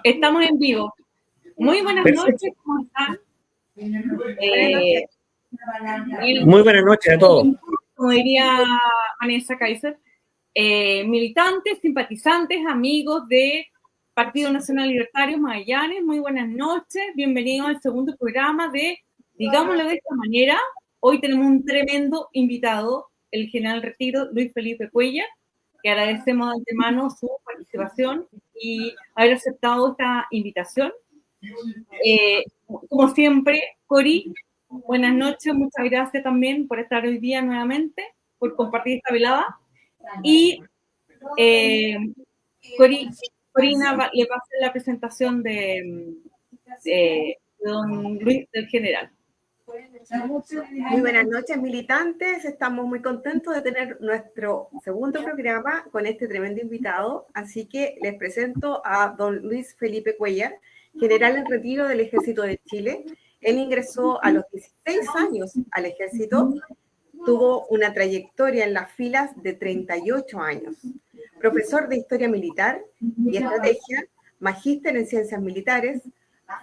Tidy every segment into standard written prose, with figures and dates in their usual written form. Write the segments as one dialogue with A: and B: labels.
A: Estamos en vivo. Muy buenas noches, ¿cómo están?
B: Muy buenas noches a todos.
A: Como diría Vanessa Kaiser, militantes, simpatizantes, amigos de Partido Nacional Libertario Magallanes, muy buenas noches, bienvenidos al segundo programa de Digámoslo de esta manera. Hoy tenemos un tremendo invitado, el general retiro Luis Felipe Cuéllar, que agradecemos de antemano su participación y haber aceptado esta invitación. Como siempre, Cori, buenas noches, muchas gracias también por estar hoy día nuevamente, por compartir esta velada. Y Corina le va a hacer la presentación de don Luis, del general.
C: Muy buenas noches, militantes. Estamos muy contentos de tener nuestro segundo programa con este tremendo invitado. Así que les presento a don Luis Felipe Cuéllar, general en retiro del Ejército de Chile. Él ingresó a los 16 años al ejército, tuvo una trayectoria en las filas de 38 años. Profesor de Historia Militar y Estrategia, magíster en Ciencias Militares,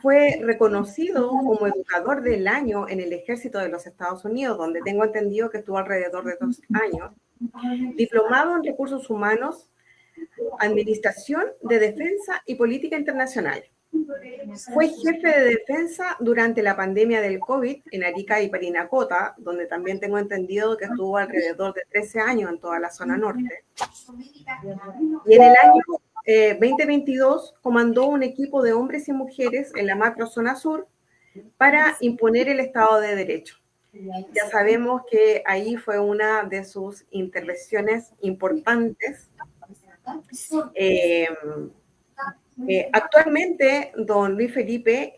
C: fue reconocido como educador del año en el Ejército de los Estados Unidos, donde tengo entendido que estuvo alrededor de 2 años. Diplomado en Recursos Humanos, Administración de Defensa y Política Internacional. Fue jefe de defensa durante la pandemia del COVID en Arica y Parinacota, donde también tengo entendido que estuvo alrededor de 13 años en toda la zona norte. Y en el año 2022 comandó un equipo de hombres y mujeres en la macrozona sur para imponer el Estado de Derecho. Ya sabemos que ahí fue una de sus intervenciones importantes. Actualmente, don Luis Felipe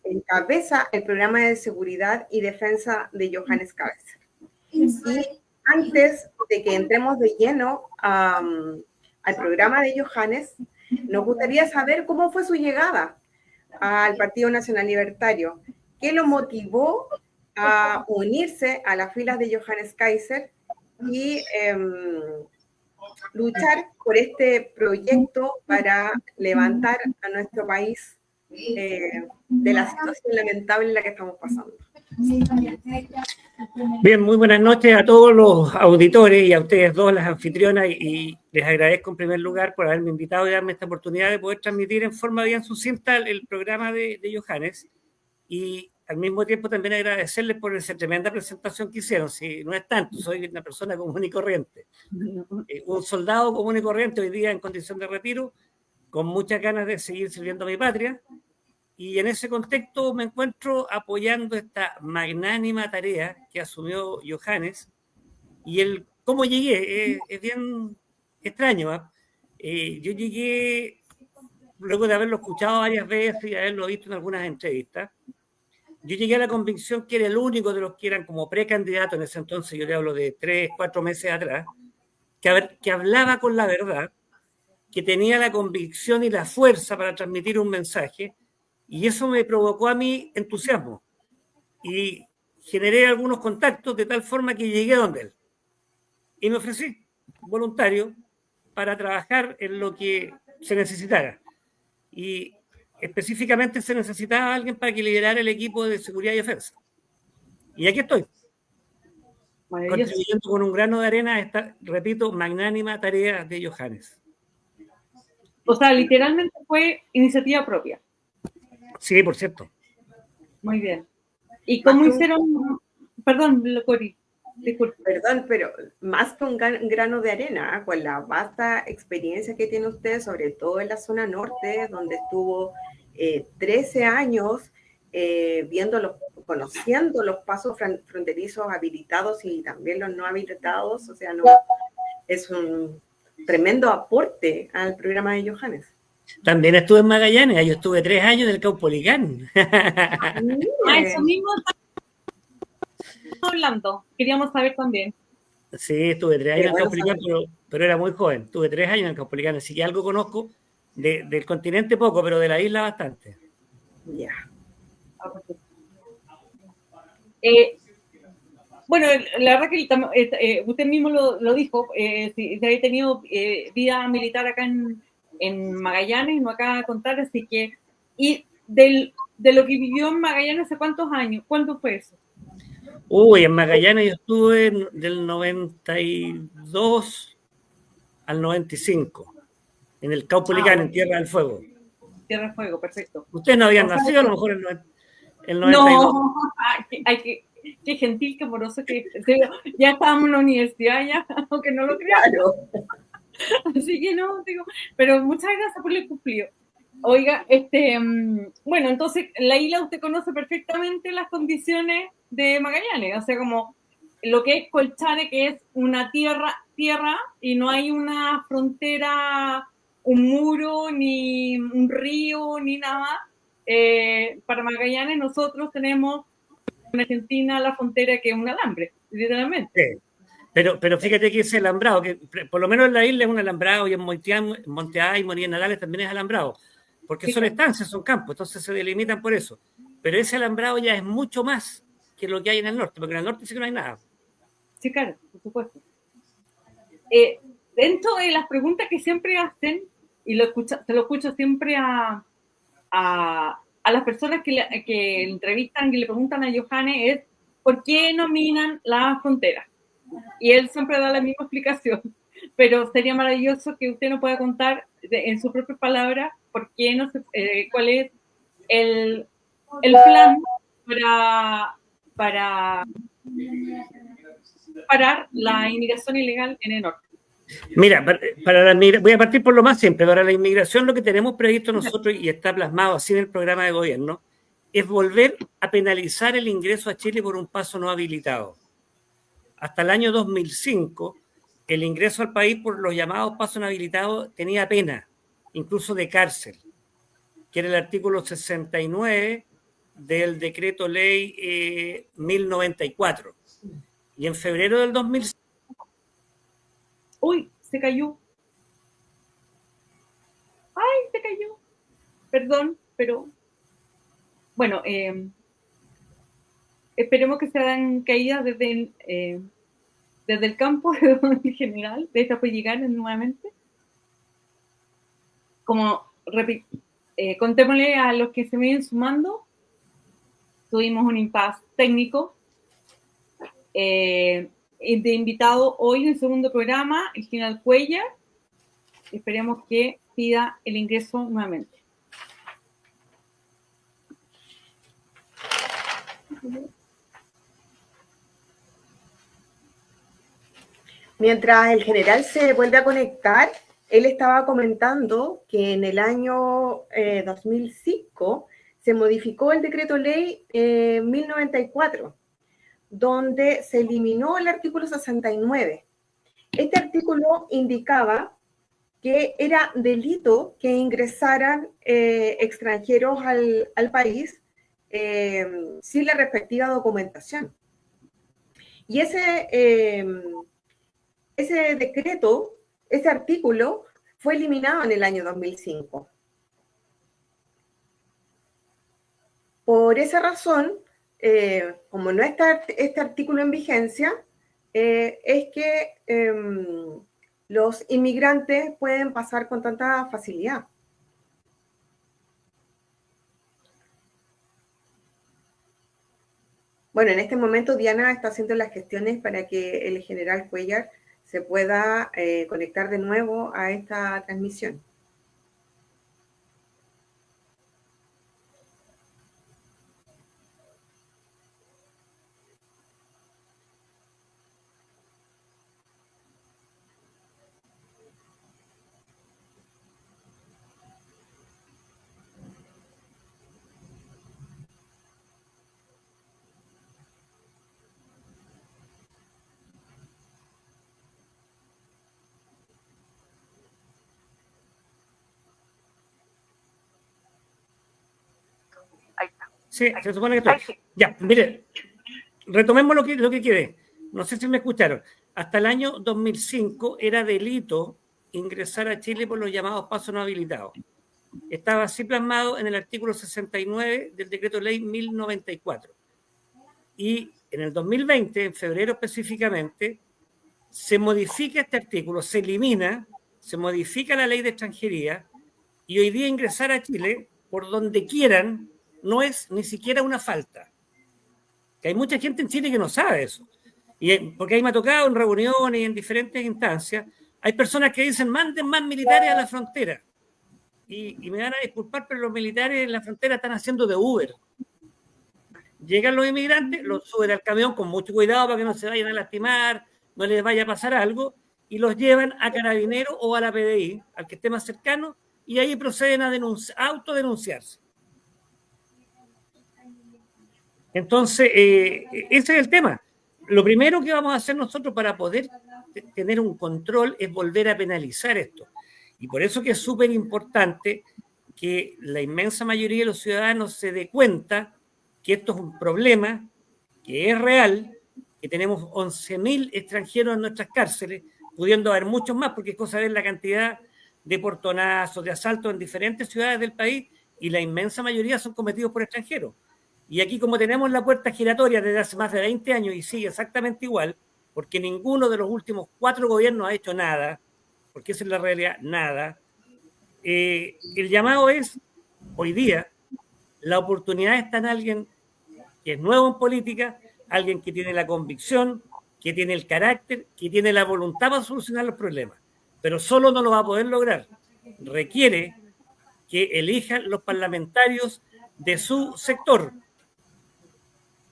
C: encabeza el programa de seguridad y defensa de Johannes Kaiser. Y antes de que entremos de lleno al programa de Johannes, nos gustaría saber cómo fue su llegada al Partido Nacional Libertario, qué lo motivó a unirse a las filas de Johannes Kaiser y luchar por este proyecto para levantar a nuestro país de la situación lamentable en la que estamos pasando.
B: Bien, muy buenas noches a todos los auditores y a ustedes dos, las anfitrionas, y les agradezco en primer lugar por haberme invitado y darme esta oportunidad de poder transmitir en forma bien sucinta el programa de Johannes, y al mismo tiempo también agradecerles por esa tremenda presentación que hicieron. Si no es tanto, soy una persona común y corriente, un soldado común y corriente hoy día en condición de retiro, con muchas ganas de seguir sirviendo a mi patria. Y en ese contexto me encuentro apoyando esta magnánima tarea que asumió Johannes. Y el cómo llegué es bien extraño, ¿eh? Yo llegué, luego de haberlo escuchado varias veces y haberlo visto en algunas entrevistas, yo llegué a la convicción que era el único de los que eran como precandidatos en ese entonces, yo le hablo de 3, 4 meses atrás, que hablaba con la verdad, que tenía la convicción y la fuerza para transmitir un mensaje. Y eso me provocó a mí entusiasmo y generé algunos contactos de tal forma que llegué a donde él. Y me ofrecí voluntario para trabajar en lo que se necesitara. Y específicamente se necesitaba alguien para que liderara el equipo de seguridad y defensa. Y aquí estoy, contribuyendo con un grano de arena a esta, repito, magnánima tarea de Johannes.
A: O sea, literalmente fue iniciativa propia.
B: Sí, por cierto.
A: Muy bien. ¿Y cómo hicieron? Perdón, Cori, disculpe.
C: Perdón, pero más que un grano de arena, con la vasta experiencia que tiene usted, sobre todo en la zona norte, donde estuvo 13 años conociendo los pasos fronterizos habilitados y también los no habilitados, o sea, no, es un tremendo aporte al programa de Johannes.
B: También estuve en Magallanes, yo estuve 3 años en el Caupolicán.
A: Eso mismo estamos hablando, queríamos saber también.
B: Sí, estuve 3 años en el Caupolicán, pero era muy joven, estuve 3 años en el Caupolicán, así que algo conozco, del continente poco, pero de la isla bastante.
C: Ya.
A: bueno, la verdad que usted mismo lo dijo, si había tenido vida militar acá en Magallanes, no acaba de contar, así que, y de lo que vivió en Magallanes, ¿hace cuántos años? ¿Cuándo fue eso?
B: Uy, en Magallanes yo estuve del 92 al 95, en el Caupolicán, en Tierra del Fuego.
A: Tierra del Fuego, perfecto.
B: Ustedes no habían nacido, a lo mejor el 92.
A: No, qué gentil, qué amoroso, que ya estábamos en la universidad, ya, aunque no lo crean.
C: Claro.
A: Así que no, digo, pero muchas gracias por el cumplido. Oiga, bueno, entonces, la isla usted conoce perfectamente las condiciones de Magallanes, o sea, como lo que es Colchane, que es una tierra, y no hay una frontera, un muro, ni un río, ni nada. Para Magallanes nosotros tenemos en Argentina la frontera que es un alambre, literalmente.
B: Sí. Pero fíjate que ese alambrado, que por lo menos en la isla es un alambrado, y en Monteay, Monía Nadales también es alambrado, porque son estancias, son campos, entonces se delimitan por eso. Pero ese alambrado ya es mucho más que lo que hay en el norte, porque en el norte sí que no hay nada.
A: Sí, claro, por supuesto. Dentro de las preguntas que siempre hacen, y se lo escucho siempre a las personas que entrevistan y le preguntan a Johannes, es ¿por qué nominan la frontera? Y él siempre da la misma explicación, pero sería maravilloso que usted nos pueda contar en sus propias palabras por qué no cuál es el plan para parar la inmigración ilegal en el norte.
B: Mira, voy a partir por lo más simple. Para la inmigración lo que tenemos previsto nosotros, y está plasmado así en el programa de gobierno, es volver a penalizar el ingreso a Chile por un paso no habilitado. Hasta el año 2005, el ingreso al país por los llamados pasos no habilitados tenía pena, incluso de cárcel, que era el artículo 69 del decreto ley 1094. Y en febrero del 2005...
A: ¡Uy! Se cayó. ¡Ay! Se cayó. Perdón, pero... Bueno, esperemos que se hagan caídas desde el campo en general. De esta puede llegar nuevamente. Como contémosle a los que se vienen sumando. Tuvimos un impasse técnico. De invitado hoy en el segundo programa, el general Cuellar. Esperemos que pida el ingreso nuevamente.
C: Mientras el general se vuelve a conectar, él estaba comentando que en el año 2005 se modificó el decreto ley 1094, donde se eliminó el artículo 69. Este artículo indicaba que era delito que ingresaran extranjeros al país sin la respectiva documentación. Y ese decreto, ese artículo, fue eliminado en el año 2005. Por esa razón, como no está este artículo en vigencia, es que los inmigrantes pueden pasar con tanta facilidad. Bueno, en este momento Diana está haciendo las gestiones para que el general Cuellar se pueda conectar de nuevo a esta transmisión.
B: Sí, se supone que estoy. Ya, mire, retomemos lo que quiere. No sé si me escucharon. Hasta el año 2005 era delito ingresar a Chile por los llamados pasos no habilitados. Estaba así plasmado en el artículo 69 del decreto ley 1094. Y en el 2020, en febrero específicamente, se modifica este artículo, se elimina, se modifica la ley de extranjería y hoy día ingresar a Chile por donde quieran no es ni siquiera una falta. Que hay mucha gente en Chile que no sabe eso. Porque ahí me ha tocado en reuniones y en diferentes instancias, hay personas que dicen manden más militares a la frontera. Y me van a disculpar, pero los militares en la frontera están haciendo de Uber. Llegan los inmigrantes, los suben al camión con mucho cuidado para que no se vayan a lastimar, no les vaya a pasar algo, y los llevan a Carabineros o a la PDI, al que esté más cercano, y ahí proceden a autodenunciarse. Entonces, ese es el tema. Lo primero que vamos a hacer nosotros para poder tener un control es volver a penalizar esto. Y por eso que es súper importante que la inmensa mayoría de los ciudadanos se dé cuenta que esto es un problema, que es real, que tenemos 11.000 extranjeros en nuestras cárceles, pudiendo haber muchos más, porque es cosa de ver la cantidad de portonazos, de asaltos en diferentes ciudades del país, y la inmensa mayoría son cometidos por extranjeros. Y aquí, como tenemos la puerta giratoria desde hace más de 20 años y sigue exactamente igual, porque ninguno de los últimos 4 gobiernos ha hecho nada, porque esa es la realidad, nada, el llamado es, hoy día, la oportunidad está en alguien que es nuevo en política, alguien que tiene la convicción, que tiene el carácter, que tiene la voluntad para solucionar los problemas, pero solo no lo va a poder lograr. Requiere que elijan los parlamentarios de su sector.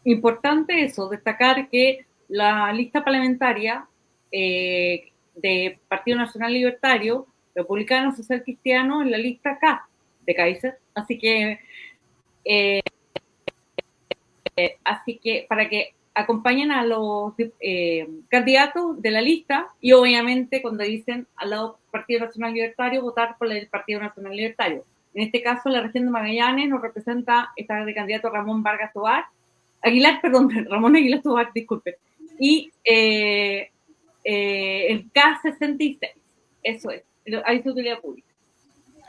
A: Importante eso, destacar que la lista parlamentaria de Partido Nacional Libertario, Republicano, Social Cristiano, en la lista K de Kaiser, así que para que acompañen a los candidatos de la lista y obviamente cuando dicen al lado Partido Nacional Libertario, votar por el Partido Nacional Libertario. En este caso, la región de Magallanes nos representa, está de candidato Ramón Vargas Tobar, Ramón Aguilar Tobar, disculpe, y el K66, eso es, hay de utilidad pública.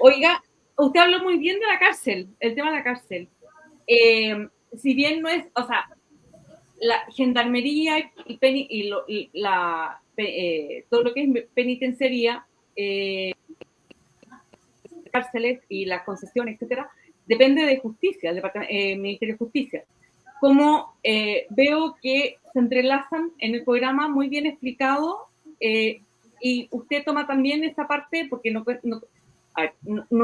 A: Oiga, usted habló muy bien de la cárcel, el tema de la cárcel. Si bien no es, o sea, la gendarmería y todo lo que es penitenciaría, cárceles y las concesiones, etcétera, depende de justicia, del Ministerio de Justicia. Como veo que se entrelazan en el programa muy bien explicado y usted toma también esta parte porque no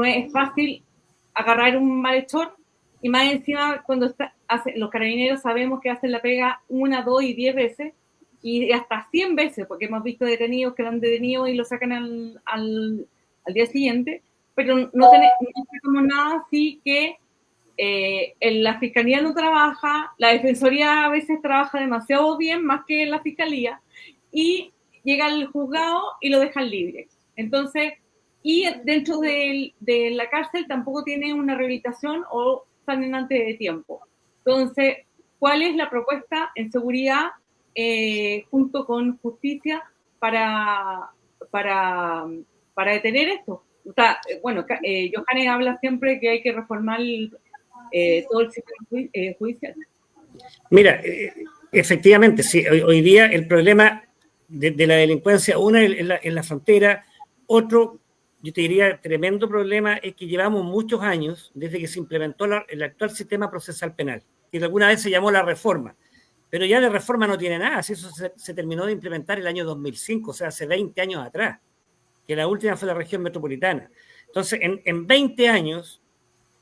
A: es fácil agarrar un malhechor y más encima cuando los carabineros sabemos que hacen la pega 1, 2 y 10 veces y hasta 100 veces porque hemos visto detenidos que van detenidos y lo sacan al día siguiente, pero no tenemos nada así que la fiscalía no trabaja, la defensoría a veces trabaja demasiado bien, más que la fiscalía, y llega al juzgado y lo dejan libre. Entonces, y dentro de la cárcel tampoco tiene una rehabilitación o salen antes de tiempo. Entonces, ¿cuál es la propuesta en seguridad junto con justicia para detener esto? O sea, bueno, Johannes habla siempre que hay que reformar todo el sistema judicial.
B: Mira, efectivamente, sí, hoy día el problema de la delincuencia, una en la frontera, otro, yo te diría, tremendo problema es que llevamos muchos años desde que se implementó el actual sistema procesal penal, que alguna vez se llamó la reforma, pero ya de reforma no tiene nada, eso se terminó de implementar el año 2005, o sea, hace 20 años atrás, que la última fue la región metropolitana. Entonces, en 20 años,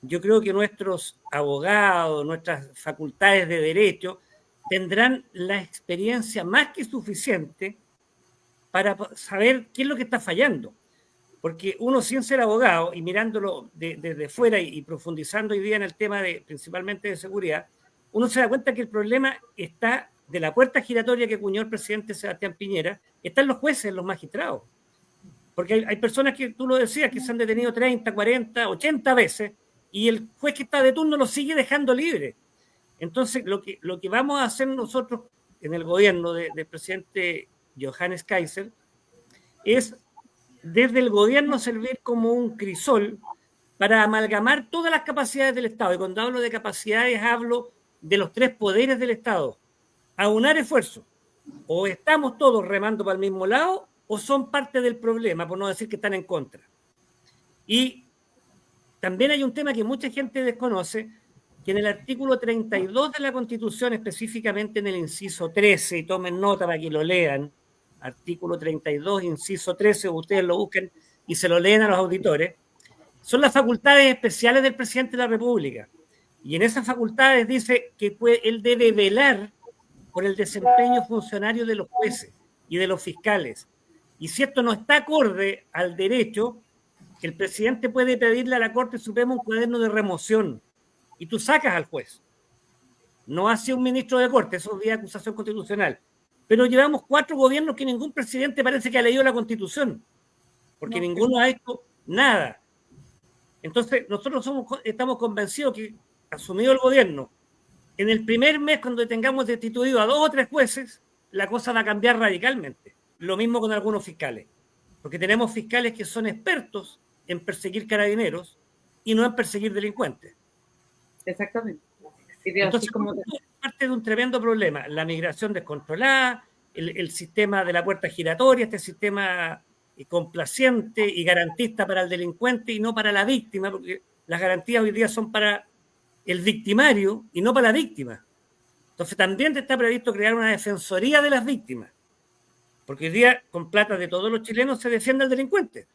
B: yo creo que nuestros abogados, nuestras facultades de derecho, tendrán la experiencia más que suficiente para saber qué es lo que está fallando. Porque uno sin ser abogado y mirándolo desde fuera y profundizando hoy día en el tema principalmente de seguridad, uno se da cuenta que el problema está de la puerta giratoria que acuñó el presidente Sebastián Piñera, está en los jueces, en los magistrados. Porque hay personas que, tú lo decías, que se han detenido 30, 40, 80 veces y el juez que está de turno lo sigue dejando libre. Entonces, lo que vamos a hacer nosotros en el gobierno del presidente Johannes Kaiser es desde el gobierno servir como un crisol para amalgamar todas las capacidades del Estado. Y cuando hablo de capacidades, hablo de los 3 poderes del Estado. aunar esfuerzos. O estamos todos remando para el mismo lado o son parte del problema, por no decir que están en contra. Y también hay un tema que mucha gente desconoce, que en el artículo 32 de la Constitución, específicamente en el inciso 13, y tomen nota para que lo lean, artículo 32, inciso 13, ustedes lo busquen y se lo leen a los auditores, son las facultades especiales del presidente de la República. Y en esas facultades dice que él debe velar por el desempeño funcionario de los jueces y de los fiscales. Y si esto no está acorde al derecho, el presidente puede pedirle a la Corte Suprema un cuaderno de remoción y tú sacas al juez. No hace un ministro de Corte, eso es vía acusación constitucional. Pero llevamos 4 gobiernos que ningún presidente parece que ha leído la Constitución, porque ninguno ha hecho nada. Entonces, nosotros estamos convencidos que, asumido el gobierno, en el primer mes, cuando tengamos destituido a 2 o 3 jueces, la cosa va a cambiar radicalmente. Lo mismo con algunos fiscales, porque tenemos fiscales que son expertos en perseguir carabineros y no en perseguir delincuentes.
A: Exactamente.
B: Entonces, es parte de un tremendo problema, la migración descontrolada, el sistema de la puerta giratoria, este sistema complaciente y garantista para el delincuente y no para la víctima, porque las garantías hoy día son para el victimario y no para la víctima. Entonces también está previsto crear una defensoría de las víctimas, porque hoy día con plata de todos los chilenos se defiende al delincuente.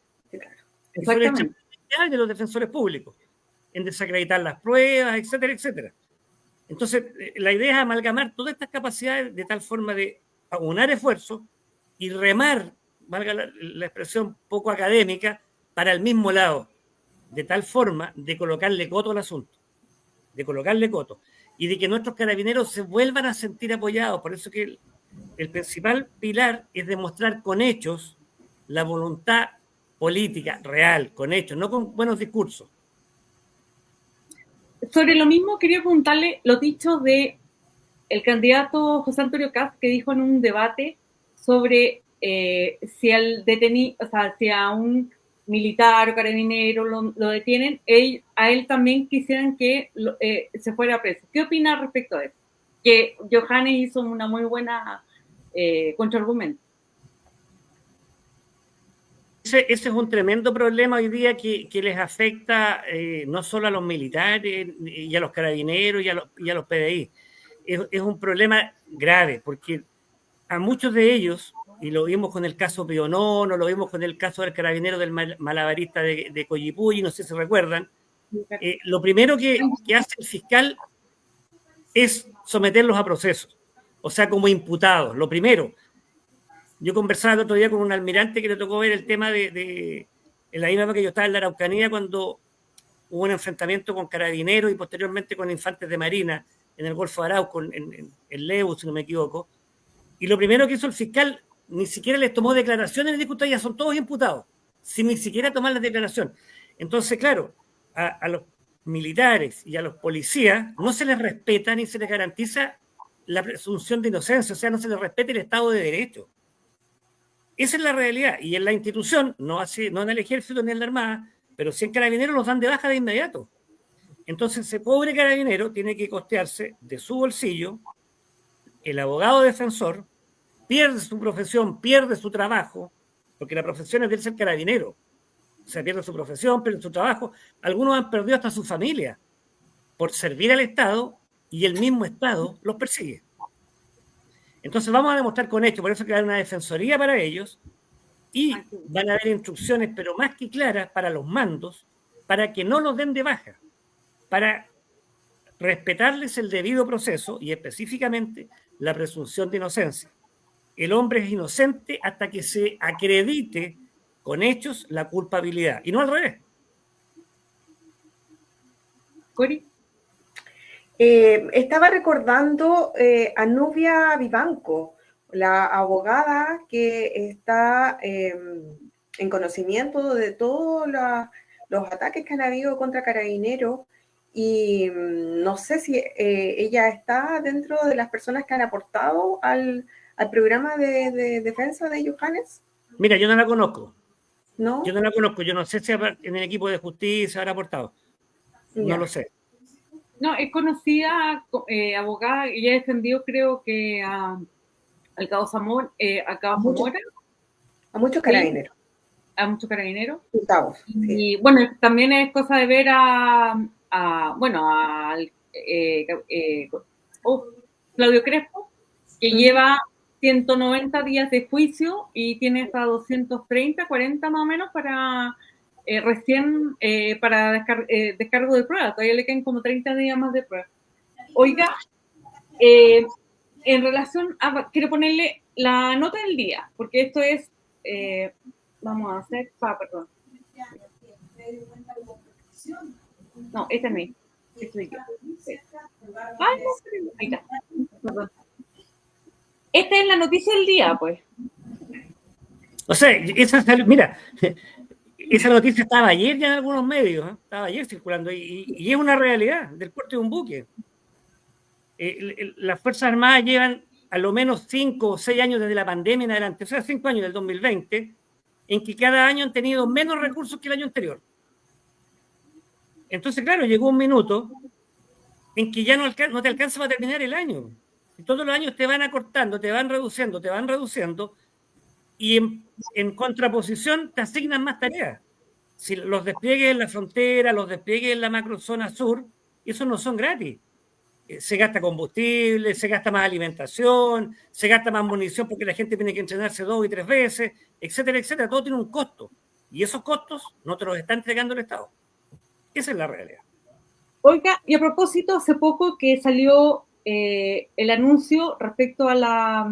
B: Exactamente. De los defensores públicos, en desacreditar las pruebas, etcétera, etcétera. Entonces, la idea es amalgamar todas estas capacidades de tal forma de aunar esfuerzos y remar, valga la expresión poco académica, para el mismo lado, de tal forma de colocarle coto al asunto, de colocarle coto, y de que nuestros carabineros se vuelvan a sentir apoyados. Por eso que el principal pilar es demostrar con hechos la voluntad política real, con hechos, no con buenos discursos.
A: Sobre lo mismo quería preguntarle los dichos de el candidato José Antonio Kast, que dijo en un debate sobre si si a un militar o carabinero lo detienen, a él también quisieran que se fuera preso. ¿Qué opina respecto a eso? Que Johannes hizo una muy buena contraargumento.
B: Ese es un tremendo problema hoy día que les afecta no solo a los militares y a los carabineros y a los PDI. Es un problema grave porque a muchos de ellos, y lo vimos con el caso Pionono, lo vimos con el caso del carabinero del malabarista de Coyipulli, no sé si recuerdan, lo primero que hace el fiscal es someterlos a procesos, o sea, como imputados, lo primero. Yo conversaba el otro día con un almirante que le tocó ver el tema en la misma que yo estaba en la Araucanía cuando hubo un enfrentamiento con carabineros y posteriormente con infantes de marina en el Golfo de Arauco, en Leu, si no me equivoco. Y lo primero que hizo el fiscal, ni siquiera les tomó declaraciones, les dijo, ya son todos imputados, sin ni siquiera tomar la declaración. Entonces, claro, a los militares y a los policías no se les respeta ni se les garantiza la presunción de inocencia, o sea, no se les respeta el Estado de Derecho. Esa es la realidad. Y en la institución, no en el ejército ni en la armada, pero sí en carabineros los dan de baja de inmediato. Entonces, ese pobre carabinero tiene que costearse de su bolsillo, el abogado defensor, pierde su profesión, pierde su trabajo, porque la profesión es de ser carabinero. O sea, pierde su profesión, pierde su trabajo. Algunos han perdido hasta su familia por servir al Estado y el mismo Estado los persigue. Entonces vamos a demostrar con esto, por eso que hay una defensoría para ellos y van a haber instrucciones, pero más que claras, para los mandos, para que no los den de baja, para respetarles el debido proceso y específicamente la presunción de inocencia. El hombre es inocente hasta que se acredite con hechos la culpabilidad, y no al revés.
A: Cori.
C: Estaba recordando a Nubia Vivanco, la abogada que está en conocimiento de todos los ataques que han habido contra carabineros y no sé si ella está dentro de las personas que han aportado al programa de defensa de Johannes.
B: Mira, yo no la conozco.
C: ¿No?
B: Yo no la conozco. Yo no sé si en el equipo de justicia habrá aportado. No lo sé.
A: No, es conocida abogada, ella ha defendido, creo que al cabo Zamora,
C: a muchos carabineros.
A: A muchos carabineros.
C: Sí.
A: Y bueno, también es cosa de ver al Claudio Crespo, que lleva 190 días de juicio y tiene hasta 230, 40 más o menos para descargo de prueba. Todavía le quedan como 30 días más de prueba. Oiga, en relación a, quiero ponerle la nota del día, porque esto es, vamos a hacer, perdón. No, esta no es. Ahí está. Perdón. Esta es la noticia del día, pues.
B: O sea, mira, esa noticia estaba ayer ya en algunos medios, estaba ayer circulando, y es una realidad del puerto de un buque. Las Fuerzas Armadas llevan a lo menos 5 o 6 años desde la pandemia en adelante, o sea, 5 años del 2020, en que cada año han tenido menos recursos que el año anterior. Entonces, claro, llegó un minuto en que ya no te alcanza para terminar el año. Y todos los años te van acortando, te van reduciendo, y en contraposición te asignan más tareas. Si los despliegues en la frontera, los despliegues en la macrozona sur, esos no son gratis. Se gasta combustible, se gasta más alimentación, se gasta más munición porque la gente tiene que entrenarse 2 y 3 veces, etcétera, etcétera. Todo tiene un costo. Y esos costos no te los está entregando el Estado. Esa es la realidad.
A: Oiga, y a propósito, hace poco que salió el anuncio respecto a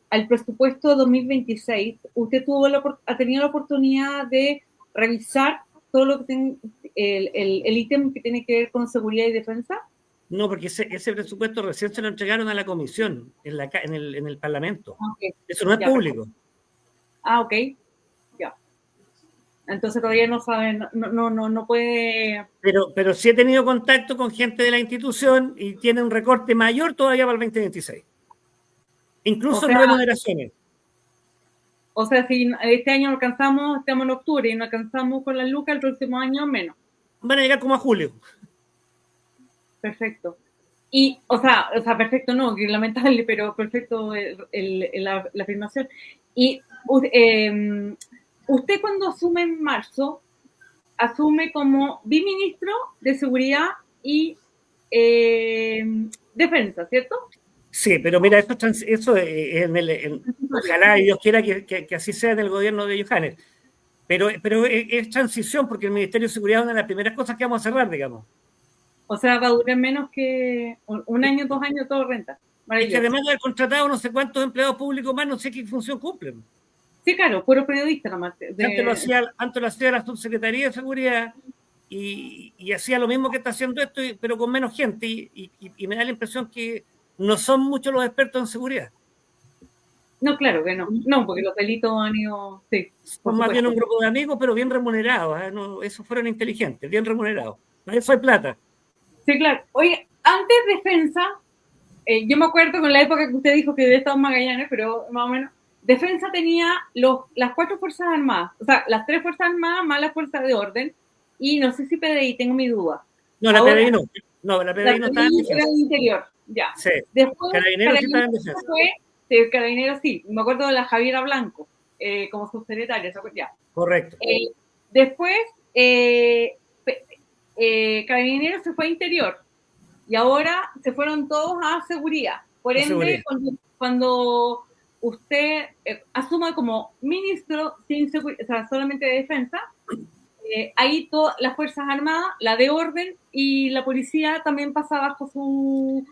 A: al presupuesto 2026, ¿usted ha tenido la oportunidad de revisar todo lo que el ítem que tiene que ver con seguridad y defensa?
B: No, porque ese presupuesto recién se lo entregaron a la comisión en el Parlamento. Okay. Eso no es público.
A: Ok. Ya. Entonces todavía no saben, no puede...
B: Pero sí he tenido contacto con gente de la institución y tiene un recorte mayor todavía para el 2026. Incluso en remuneraciones.
A: O sea, si este año alcanzamos, estamos en octubre y no alcanzamos con la lucas, el próximo año menos.
B: Van a llegar como a julio.
A: Perfecto. Y, o sea, perfecto no, que lamentable, pero perfecto la afirmación. Y usted cuando asume en marzo, asume como biministro de Seguridad y Defensa, ¿cierto?
B: Sí, pero mira, eso ojalá y Dios quiera que así sea en el gobierno de Johannes. Pero es transición porque el Ministerio de Seguridad es una de las primeras cosas que vamos a cerrar, digamos.
A: O sea, va a durar menos que un año, 2 años, todo renta.
B: Es que además de haber contratado no sé cuántos empleados públicos más, no sé qué función cumplen.
A: Sí, claro, puro periodista nomás.
B: Antes lo hacía la Subsecretaría de Seguridad y hacía lo mismo que está haciendo esto, pero con menos gente. Y me da la impresión que no son muchos los expertos en seguridad.
A: No, claro que no. No, porque los delitos han ido... Sí,
B: son más bien un grupo de amigos, pero bien remunerados. No, esos fueron inteligentes, bien remunerados. Eso hay plata.
A: Sí, claro. Oye, antes Defensa, yo me acuerdo con la época que usted dijo que de Estados Magallanes, pero más o menos, Defensa tenía las 4 Fuerzas Armadas, o sea, las 3 Fuerzas Armadas más la Fuerza de Orden, y no sé si PDI, tengo mi duda.
B: No, la PDI no. No, la PDI no estaba en
A: defensa. Era el interior, ya.
B: Sí.
A: Después,
B: Carabineros sí estaba en defensa.
A: Sí, Carabineros sí. Me acuerdo de la Javiera Blanco, como subsecretaria, ya.
B: Correcto.
A: Después, Carabineros se fue a Interior y ahora se fueron todos a Seguridad. Por ende, cuando usted asuma como ministro sin seguridad, o sea, solamente de defensa, ahí todas las Fuerzas Armadas, la de orden y la policía también pasa bajo su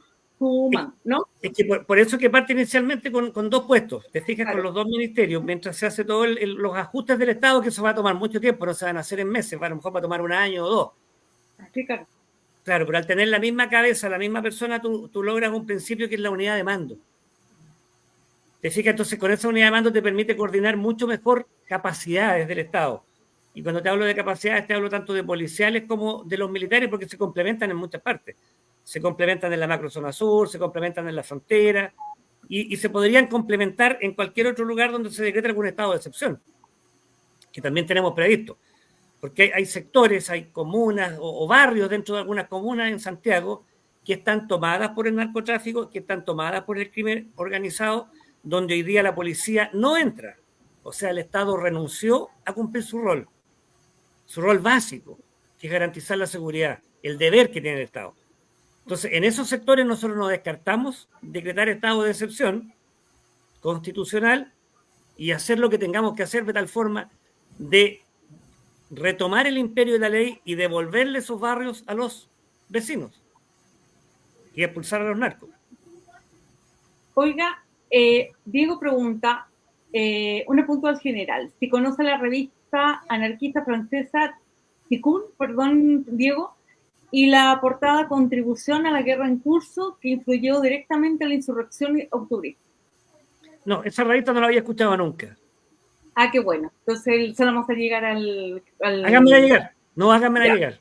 A: mando, ¿no?
B: Es que por eso que parte inicialmente con 2 puestos, te fijas, claro, con los 2 ministerios, mientras se hace todos los ajustes del Estado, que eso va a tomar mucho tiempo, no se van a hacer en meses, a lo mejor va a tomar 1 año o 2.
A: Sí, claro.
B: Claro, pero al tener la misma cabeza, la misma persona, tú logras un principio que es la unidad de mando. Te fijas, entonces con esa unidad de mando te permite coordinar mucho mejor capacidades del Estado. Y cuando te hablo de capacidades, te hablo tanto de policiales como de los militares, porque se complementan en muchas partes. Se complementan en la macrozona sur, se complementan en la frontera, y se podrían complementar en cualquier otro lugar donde se decrete algún estado de excepción, que también tenemos previsto. porque hay sectores, hay comunas o barrios dentro de algunas comunas en Santiago que están tomadas por el narcotráfico, que están tomadas por el crimen organizado, donde hoy día la policía no entra. O sea, el Estado renunció a cumplir su rol básico, que es garantizar la seguridad, el deber que tiene el Estado. Entonces, en esos sectores nosotros nos descartamos decretar estado de excepción constitucional y hacer lo que tengamos que hacer de tal forma de retomar el imperio de la ley y devolverle esos barrios a los vecinos y expulsar a los narcos.
A: Oiga, Diego pregunta, una puntual general, si conoce la revista anarquista francesa Tikkun, perdón, Diego, y la portada Contribución a la guerra en curso que influyó directamente en la insurrección octubrista.
B: No, esa revista no la había escuchado nunca.
A: Ah, qué bueno. Entonces se la vamos a llegar al...
B: Háganmela llegar. No, háganmela llegar.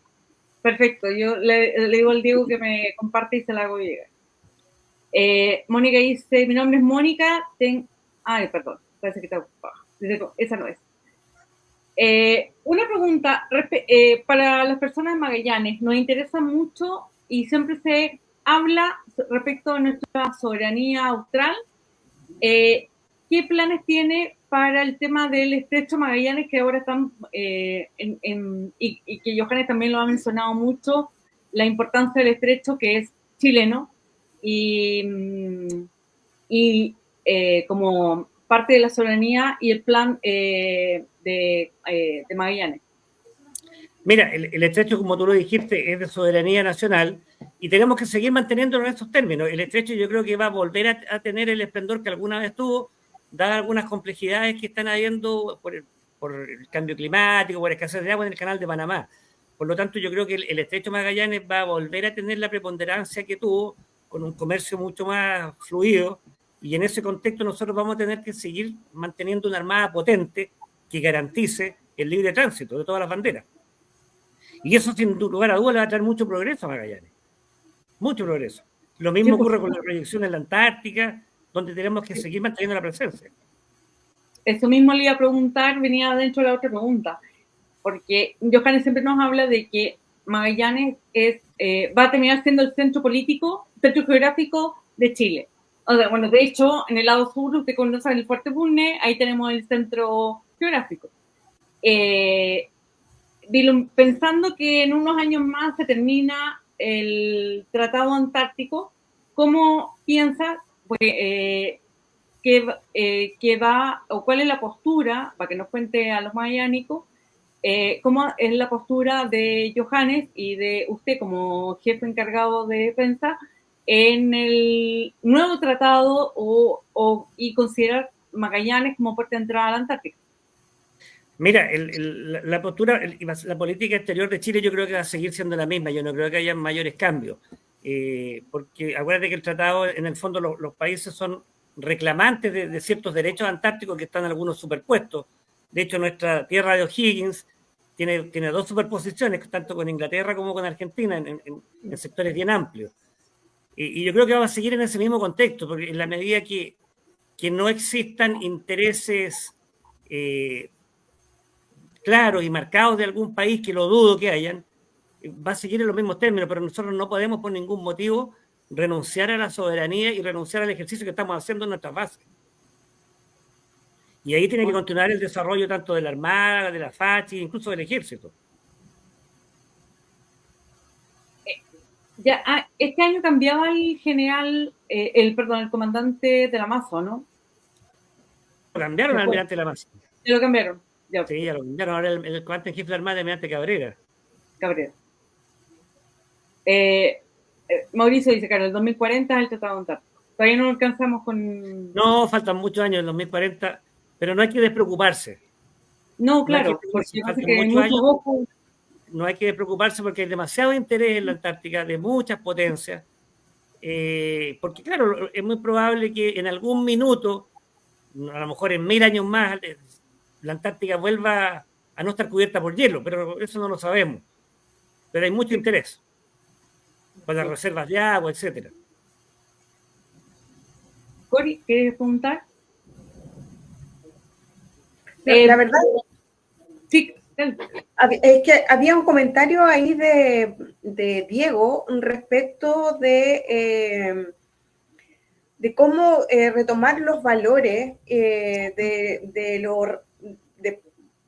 A: Perfecto. Yo le digo al Diego que me comparte y se la hago llegar. Mónica dice, mi nombre es Mónica. Ay, perdón. Parece que está ocupada. Esa no es. Una pregunta para las personas de Magallanes. Nos interesa mucho y siempre se habla respecto a nuestra soberanía austral. ¿Qué planes tiene para el tema del estrecho Magallanes que ahora están y que Johannes también lo ha mencionado mucho, la importancia del estrecho que es chileno y como parte de la soberanía y el plan de Magallanes?
B: Mira, el estrecho, como tú lo dijiste, es de soberanía nacional y tenemos que seguir manteniéndolo en estos términos. El estrecho yo creo que va a volver a tener el esplendor que alguna vez tuvo, dadas algunas complejidades que están habiendo por el cambio climático, por escasez de agua en el canal de Panamá. Por lo tanto, yo creo que el estrecho Magallanes va a volver a tener la preponderancia que tuvo, con un comercio mucho más fluido, y en ese contexto nosotros vamos a tener que seguir manteniendo una armada potente que garantice el libre tránsito de todas las banderas. Y eso, sin lugar a dudas, le va a traer mucho progreso a Magallanes. Mucho progreso. Lo mismo ocurre con la proyección en la Antártica, donde tenemos que seguir manteniendo la presencia.
A: Eso mismo le iba a preguntar, venía dentro de la otra pregunta, porque Johannes siempre nos habla de que Magallanes va a terminar siendo el centro político, centro geográfico de Chile. O sea, bueno, de hecho, en el lado sur, usted conoce el Fuerte Pune, ahí tenemos el centro geográfico. Pensando que en unos años más se termina el Tratado Antártico, ¿cómo piensa que va, o cuál es la postura, para que nos cuente a los magallánicos, cómo es la postura de Johannes y de usted como jefe encargado de defensa en el nuevo tratado y considerar Magallanes como puerta de entrada a la Antártica?
B: Mira, la postura, la política exterior de Chile yo creo que va a seguir siendo la misma. Yo no creo que haya mayores cambios. Porque acuérdate que el tratado, en el fondo, los países son reclamantes de ciertos derechos antárticos que están algunos superpuestos. De hecho, nuestra tierra de O'Higgins tiene dos superposiciones, tanto con Inglaterra como con Argentina, en sectores bien amplios. Y yo creo que vamos a seguir en ese mismo contexto, porque en la medida que no existan intereses claros y marcados de algún país, que lo dudo que hayan, va a seguir en los mismos términos, pero nosotros no podemos por ningún motivo renunciar a la soberanía y renunciar al ejercicio que estamos haciendo en nuestras bases. Y ahí tiene que continuar el desarrollo tanto de la Armada, de la FACHI, incluso del Ejército.
A: Este año cambiaba el general, el comandante de la MASO, ¿no?
B: Lo cambiaron al almirante de la MASO.
A: Lo cambiaron.
B: Ya. Sí, ya lo cambiaron. Ahora el comandante en jefe de la Armada es almirante Cabrera.
A: Mauricio dice, claro, el 2040 es el Tratado Antártico. Todavía no alcanzamos con...
B: No, faltan muchos años, el 2040, pero no hay que despreocuparse.
A: No, claro, porque
B: no hay que despreocuparse porque hay demasiado interés en la Antártica de muchas potencias. Porque, claro, es muy probable que en algún minuto, a lo mejor en 1000 años más, la Antártica vuelva a no estar cubierta por hielo, pero eso no lo sabemos. Pero hay mucho interés para las reservas de agua, etcétera.
A: Cori, ¿quieres preguntar?
C: La verdad.
A: Sí,
C: Es que había un comentario ahí de Diego respecto de cómo retomar los valores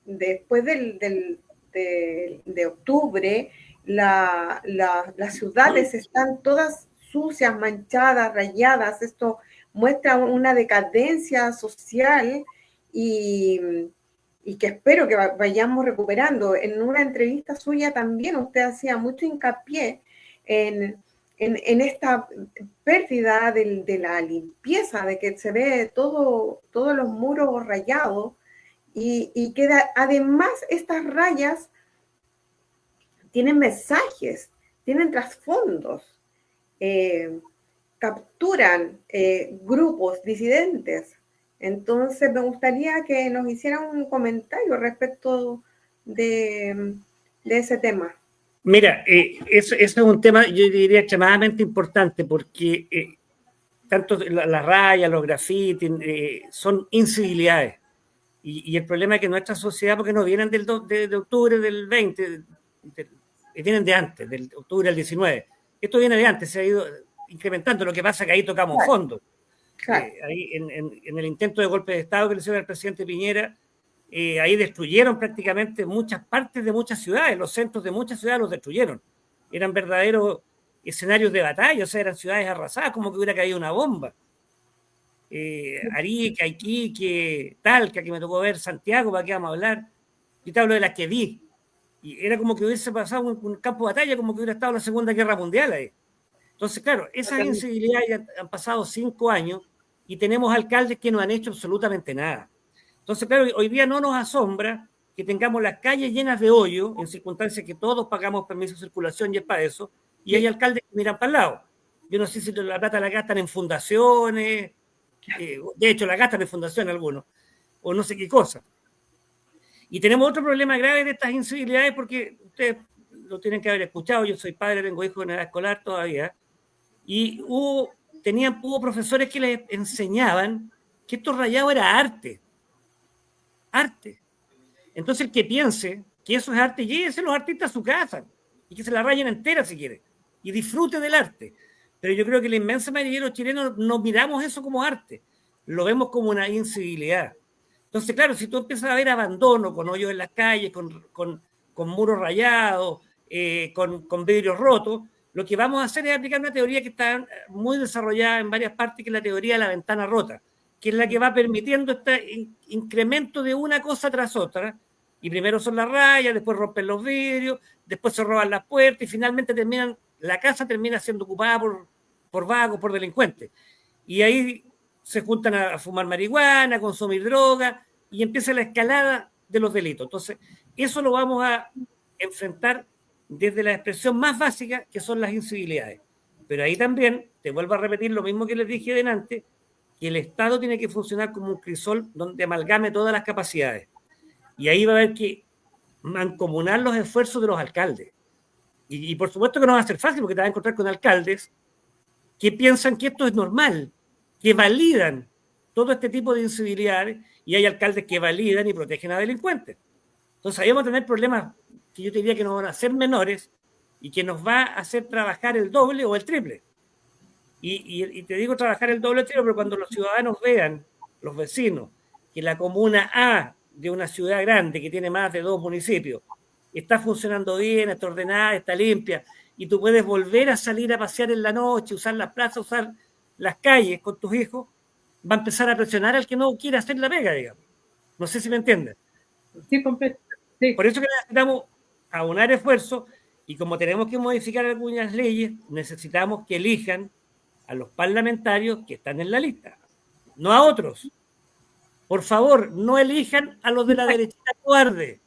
C: después de octubre. Las ciudades están todas sucias, manchadas, rayadas. Esto muestra una decadencia social y que espero que vayamos recuperando. En una entrevista suya también usted hacía mucho hincapié en esta pérdida de la limpieza, de que se ve todos los muros rayados y que además estas rayas tienen mensajes, tienen trasfondos, capturan grupos disidentes. Entonces me gustaría que nos hicieran un comentario respecto de ese tema.
B: Mira, eso es un tema, yo diría, extremadamente importante, porque tanto la raya, los grafitis, son incivilidades. Y el problema es que nuestra sociedad, porque no vienen de octubre del 20, vienen de antes, del octubre del 19. Esto viene de antes, se ha ido incrementando. Lo que pasa es que ahí tocamos fondo. Claro. Ahí en el intento de golpe de Estado que le hicieron al presidente Piñera, ahí destruyeron prácticamente muchas partes de muchas ciudades, los centros de muchas ciudades los destruyeron. Eran verdaderos escenarios de batalla, o sea, eran ciudades arrasadas, como que hubiera caído una bomba. Arica, Iquique, Talca, que me tocó ver, Santiago, ¿para qué vamos a hablar? Yo te hablo de las que vi. Y era como que hubiese pasado un campo de batalla, como que hubiera estado la Segunda Guerra Mundial ahí. Entonces, claro, esas incivilidades han pasado 5 años y tenemos alcaldes que no han hecho absolutamente nada. Entonces, claro, hoy día no nos asombra que tengamos las calles llenas de hoyo, en circunstancias que todos pagamos permiso de circulación y es para eso, y hay alcaldes que miran para el lado. Yo no sé si la plata la gastan en fundaciones, de hecho la gastan en fundaciones algunos, o no sé qué cosa. Y tenemos otro problema grave de estas incivilidades, porque ustedes lo tienen que haber escuchado, yo soy padre, tengo hijos en edad escolar todavía, y hubo profesores que les enseñaban que esto rayado era arte. Arte. Entonces el que piense que eso es arte, llévese los artistas a su casa y que se la rayen entera si quiere y disfrute del arte. Pero yo creo que la inmensa mayoría de los chilenos no miramos eso como arte, lo vemos como una incivilidad. Entonces, claro, si tú empiezas a ver abandono con hoyos en las calles, con muros rayados, con vidrios rotos, lo que vamos a hacer es aplicar una teoría que está muy desarrollada en varias partes, que es la teoría de la ventana rota, que es la que va permitiendo este incremento de una cosa tras otra, y primero son las rayas, después rompen los vidrios, después se roban las puertas, y finalmente la casa termina siendo ocupada por vagos, por delincuentes. Y ahí se juntan a fumar marihuana, a consumir droga, y empieza la escalada de los delitos. Entonces, eso lo vamos a enfrentar desde la expresión más básica, que son las incivilidades. Pero ahí también, te vuelvo a repetir lo mismo que les dije delante, que el Estado tiene que funcionar como un crisol donde amalgame todas las capacidades. Y ahí va a haber que mancomunar los esfuerzos de los alcaldes. Y por supuesto que no va a ser fácil, porque te vas a encontrar con alcaldes que piensan que esto es normal, que validan todo este tipo de incivilidades, y hay alcaldes que validan y protegen a delincuentes. Entonces ahí vamos a tener problemas que yo te diría que no van a ser menores y que nos va a hacer trabajar el doble o el triple. Y te digo trabajar el doble o el triple, pero cuando los ciudadanos vean, los vecinos, que la comuna A de una ciudad grande que tiene más de 2 municipios está funcionando bien, está ordenada, está limpia, y tú puedes volver a salir a pasear en la noche, usar las plazas, usar las calles con tus hijos, va a empezar a presionar al que no quiere hacer la pega, digamos. No sé si me entiendes.
A: Sí, completo. Sí.
B: Por eso que necesitamos aunar esfuerzos, y como tenemos que modificar algunas leyes, necesitamos que elijan a los parlamentarios que están en la lista, no a otros. Por favor, no elijan a los de la derechita cobarde.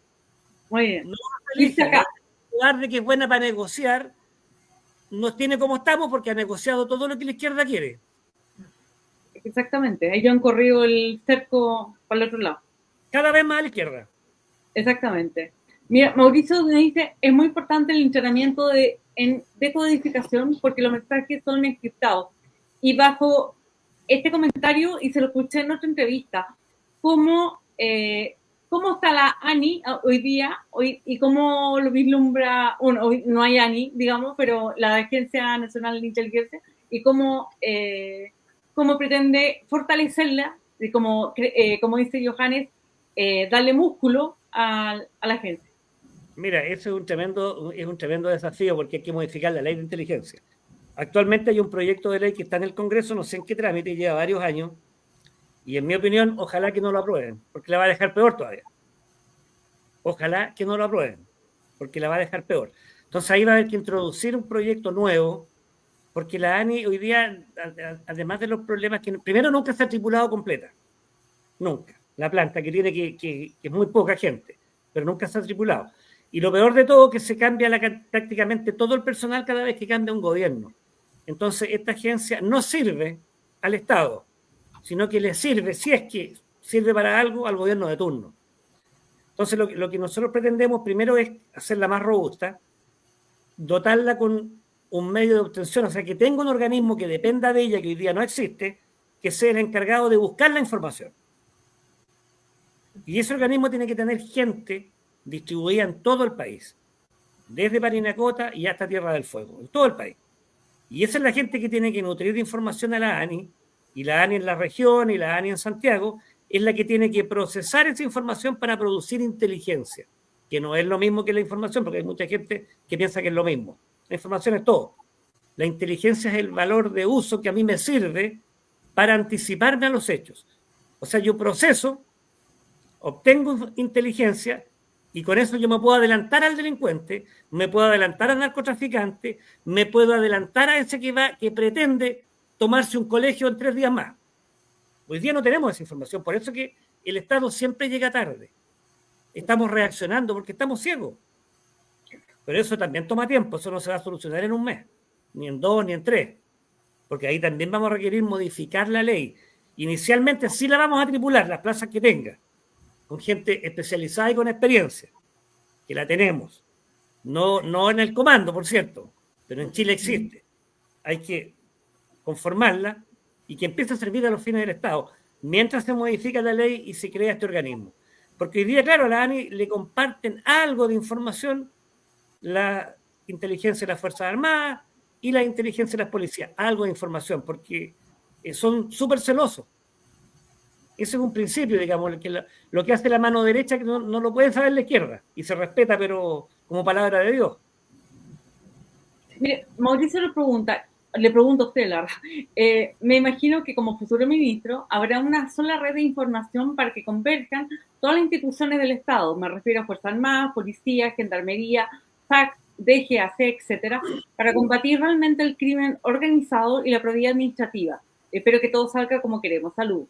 A: Muy bien.
B: No elijan a la cobarde, que es buena para negociar, nos tiene como estamos porque ha negociado todo lo que la izquierda quiere.
A: Exactamente, ellos han corrido el cerco para el otro lado.
B: Cada vez más a la izquierda.
A: Exactamente. Mira, Mauricio me dice, es muy importante el entrenamiento en decodificación porque los mensajes son encriptados. Y bajo este comentario, y se lo escuché en otra entrevista, cómo ¿cómo está la ANI hoy día? ¿Y cómo lo vislumbra? Bueno, hoy no hay ANI, digamos, pero la Agencia Nacional de Inteligencia, y cómo pretende fortalecerla, y como dice Johannes, darle músculo a la agencia.
B: Mira, eso es un tremendo desafío porque hay que modificar la ley de inteligencia. Actualmente hay un proyecto de ley que está en el Congreso, no sé en qué trámite, lleva varios años, y en mi opinión, ojalá que no lo aprueben, porque la va a dejar peor todavía. Ojalá que no lo aprueben, porque la va a dejar peor. Entonces ahí va a haber que introducir un proyecto nuevo, porque la ANI hoy día, además de los problemas que primero nunca se ha tripulado completa, nunca. La planta que tiene que es muy poca gente, pero nunca se ha tripulado. Y lo peor de todo que se cambia prácticamente todo el personal cada vez que cambia un gobierno. Entonces esta agencia no sirve al Estado, sino que le sirve, si es que sirve para algo, al gobierno de turno. Entonces lo que nosotros pretendemos primero es hacerla más robusta, dotarla con un medio de obtención, o sea, que tenga un organismo que dependa de ella, que hoy día no existe, que sea el encargado de buscar la información. Y ese organismo tiene que tener gente distribuida en todo el país, desde Parinacota y hasta Tierra del Fuego, en todo el país. Y esa es la gente que tiene que nutrir de información a la ANI, y la ANI en la región y la ANI en Santiago, es la que tiene que procesar esa información para producir inteligencia, que no es lo mismo que la información, porque hay mucha gente que piensa que es lo mismo. La información es todo. La inteligencia es el valor de uso que a mí me sirve para anticiparme a los hechos. O sea, yo proceso, obtengo inteligencia y con eso yo me puedo adelantar al delincuente, me puedo adelantar al narcotraficante, me puedo adelantar a ese que pretende tomarse un colegio en 3 días más. Hoy día no tenemos esa información, por eso que el Estado siempre llega tarde. Estamos reaccionando porque estamos ciegos. Pero eso también toma tiempo, eso no se va a solucionar en un mes, ni en 2, ni en 3, porque ahí también vamos a requerir modificar la ley. Inicialmente sí la vamos a tripular, las plazas que tenga, con gente especializada y con experiencia, que la tenemos. No en el comando, por cierto, pero en Chile existe. Hay que conformarla y que empiece a servir a los fines del Estado, mientras se modifica la ley y se crea este organismo. Porque hoy día, claro, a la ANI le comparten algo de información la inteligencia de las Fuerzas Armadas y la inteligencia de las policías, algo de información, porque son súper celosos. Ese es un principio, digamos, que lo que hace la mano derecha que no lo puede saber la izquierda, y se respeta, pero como palabra de Dios.
A: Mire, Mauricio le pregunto a usted, la verdad. Me imagino que como futuro ministro habrá una sola red de información para que converjan todas las instituciones del Estado. Me refiero a Fuerzas Armadas, Policía, Gendarmería, FAC, DGAC, etcétera, para combatir realmente el crimen organizado y la probidad administrativa. Espero que todo salga como queremos. Saludos.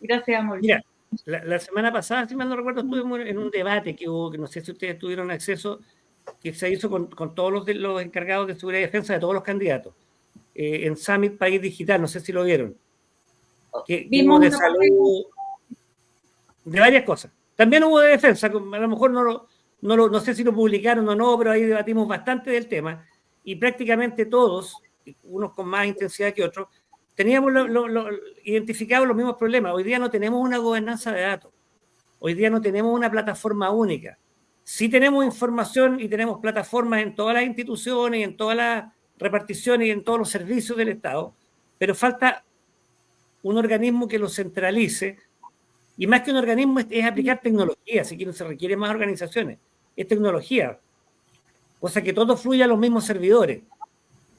A: Gracias, Mauricio.
B: Mira, la semana pasada, si mal no recuerdo, estuvimos en un debate que hubo, que no sé si ustedes tuvieron acceso, que se hizo con todos los encargados de seguridad y defensa de todos los candidatos, en Summit País Digital, no sé si lo vieron.
A: Vimos
B: de salud, de varias cosas. También hubo de defensa, a lo mejor no sé si lo publicaron o no, pero ahí debatimos bastante del tema, y prácticamente todos, unos con más intensidad que otros, teníamos identificados los mismos problemas. Hoy día no tenemos una gobernanza de datos. Hoy día no tenemos una plataforma única. Sí tenemos información y tenemos plataformas en todas las instituciones, en todas las reparticiones y en todos los servicios del Estado, pero falta un organismo que lo centralice, y más que un organismo es aplicar tecnología, así que no se requieren más organizaciones, es tecnología, cosa que todo fluya a los mismos servidores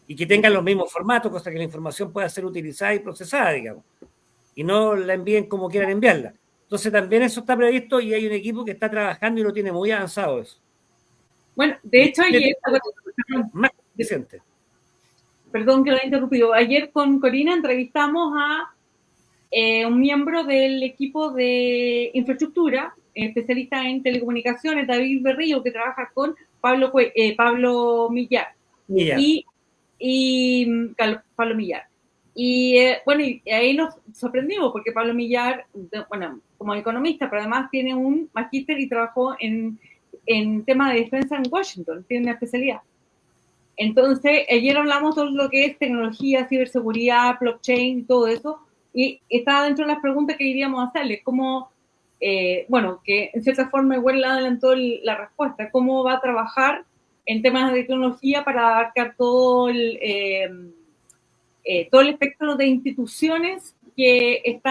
B: y que tengan los mismos formatos, cosa que la información pueda ser utilizada y procesada, digamos, y no la envíen como quieran enviarla. Entonces también eso está previsto y hay un equipo que está trabajando y lo tiene muy avanzado eso.
A: Bueno, de hecho ayer...
B: Más decente.
A: Perdón que lo he interrumpido. Ayer con Corina entrevistamos a un miembro del equipo de infraestructura, especialista en telecomunicaciones, David Berrillo, que trabaja con Pablo Millar. Pablo Millar. Y bueno, y ahí nos sorprendimos porque Pablo Millar, bueno, como economista, pero además tiene un magíster y trabajó en temas de defensa en Washington, tiene una especialidad. Entonces, ayer hablamos todo lo que es tecnología, ciberseguridad, blockchain, todo eso, y estaba dentro de las preguntas que iríamos a hacerle, cómo bueno, que en cierta forma igual le adelantó la respuesta, cómo va a trabajar en temas de tecnología para abarcar todo el espectro de instituciones que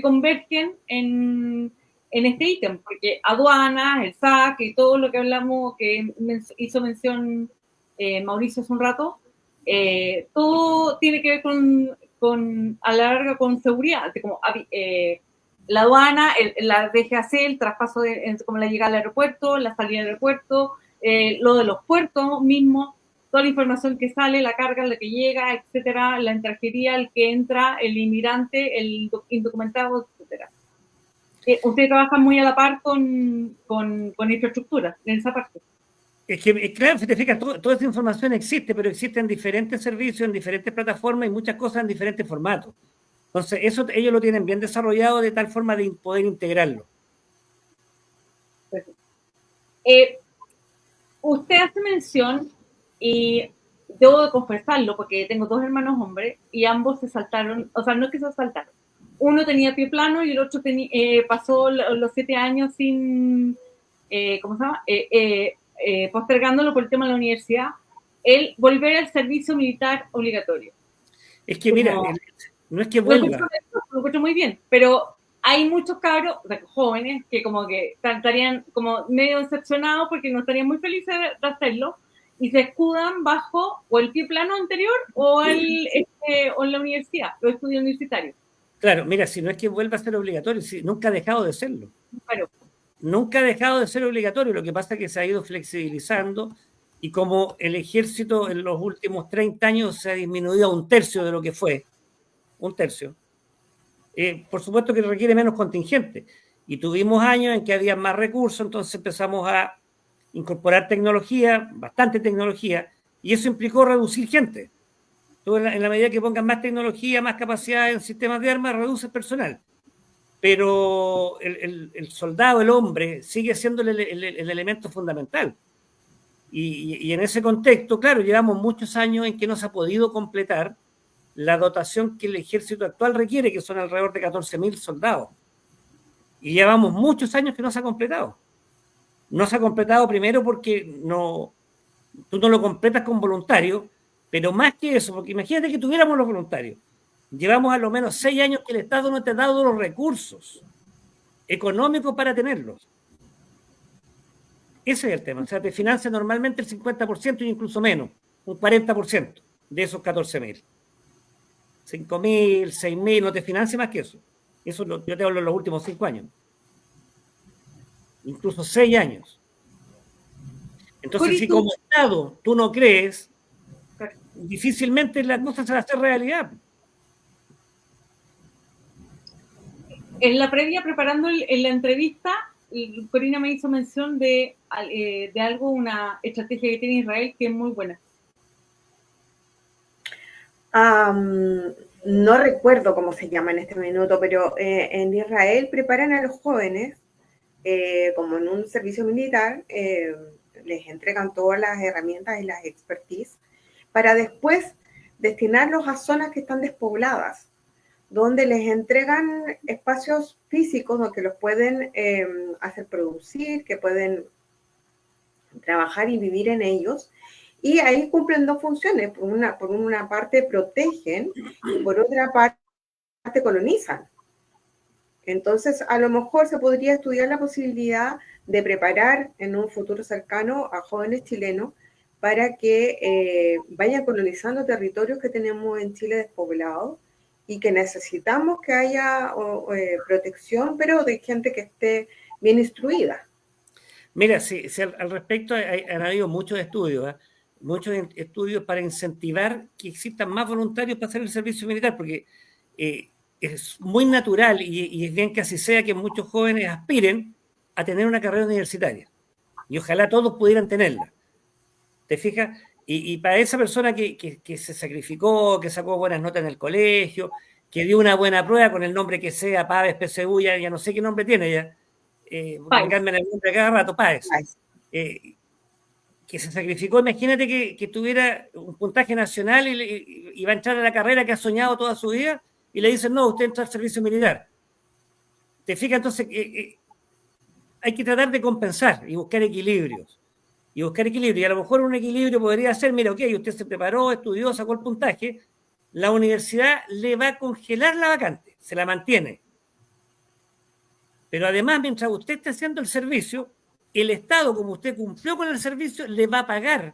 A: convergen en este ítem, porque aduanas, el SAC y todo lo que hablamos, que hizo mención Mauricio hace un rato, todo tiene que ver a la larga con seguridad, como la aduana, la DGAC, el traspaso como la llegada al aeropuerto, la salida del aeropuerto, lo de los puertos mismos, toda la información que sale, la carga, la que llega, etcétera, la extranjería, el que entra, el inmigrante, el indocumentado, etcétera. Usted trabaja muy a la par con infraestructura en esa parte.
B: Es que, claro, si te fijas, toda esa información existe, pero existe en diferentes servicios, en diferentes plataformas y muchas cosas en diferentes formatos. Entonces, eso ellos lo tienen bien desarrollado de tal forma de poder integrarlo.
A: Usted hace mención, y debo de confesarlo, porque tengo 2 hermanos hombres, y ambos se saltaron, o sea, no es que se saltaron. Uno tenía pie plano y el otro pasó los 7 años sin, ¿cómo se llama? Postergándolo por el tema de la universidad, el volver al servicio militar obligatorio.
B: Es que, mira, no es que vuelva.
A: Lo encuentro muy bien, pero hay muchos cabros, o sea, jóvenes, que como que estarían como medio decepcionados porque no estarían muy felices de hacerlo y se escudan bajo o el pie plano anterior o en la universidad, los estudios universitarios.
B: Claro, mira, si no es que vuelva a ser obligatorio, si nunca ha dejado de serlo.
A: Claro.
B: Nunca ha dejado de ser obligatorio, lo que pasa es que se ha ido flexibilizando y como el ejército en los últimos 30 años se ha disminuido a 1/3 de lo que fue, 1/3, por supuesto que requiere menos contingente. Y tuvimos años en que había más recursos, entonces empezamos a incorporar tecnología, bastante tecnología, y eso implicó reducir gente. Tú en la medida que pongas más tecnología, más capacidad en sistemas de armas, reduces personal. Pero el soldado, el hombre, sigue siendo el elemento fundamental. Y en ese contexto, claro, llevamos muchos años en que no se ha podido completar la dotación que el ejército actual requiere, que son alrededor de 14.000 soldados. Y llevamos muchos años que no se ha completado. No se ha completado primero porque tú no lo completas con voluntarios, pero más que eso, porque imagínate que tuviéramos los voluntarios. Llevamos a lo menos 6 años que el Estado no te ha dado los recursos económicos para tenerlos. Ese es el tema. O sea, te financia normalmente el 50% e incluso menos, un 40% de esos 14.000. 5.000, 6.000, no te financia más que eso. Eso yo te hablo en los últimos 5 años. Incluso 6 años. Entonces, si como Estado tú no crees, difícilmente la cosa se va a hacer realidad.
A: En la previa, preparando en la entrevista, Corina me hizo mención de algo, una estrategia que tiene Israel que es muy buena.
C: No recuerdo cómo se llama en este minuto, pero en Israel preparan a los jóvenes como en un servicio militar, les entregan todas las herramientas y las expertise para después destinarlos a zonas que están despobladas, donde les entregan espacios físicos donde los pueden hacer producir, que pueden trabajar y vivir en ellos. Y ahí cumplen 2 funciones. Por una parte protegen y por otra parte colonizan. Entonces, a lo mejor se podría estudiar la posibilidad de preparar en un futuro cercano a jóvenes chilenos para que vayan colonizando territorios que tenemos en Chile despoblados y que necesitamos que haya protección, pero de gente que esté bien instruida.
B: Mira, sí, al respecto han habido muchos estudios para incentivar que existan más voluntarios para hacer el servicio militar, porque es muy natural y es bien que así sea que muchos jóvenes aspiren a tener una carrera universitaria. Y ojalá todos pudieran tenerla. ¿Te fijas? Y para esa persona que se sacrificó, que sacó buenas notas en el colegio, que dio una buena prueba con el nombre que sea, Páez, PSU, ya no sé qué nombre tiene ya, me cambian el nombre cada rato, Páez. Que se sacrificó, imagínate que tuviera un puntaje nacional y va a entrar a la carrera que ha soñado toda su vida y le dicen, no, usted entra al servicio militar. ¿Te fijas? Entonces, hay que tratar de compensar y buscar equilibrios. Y a lo mejor un equilibrio podría ser, mira, ok, usted se preparó, estudió, sacó el puntaje, la universidad le va a congelar la vacante, se la mantiene. Pero además, mientras usted esté haciendo el servicio, el Estado, como usted cumplió con el servicio, le va a pagar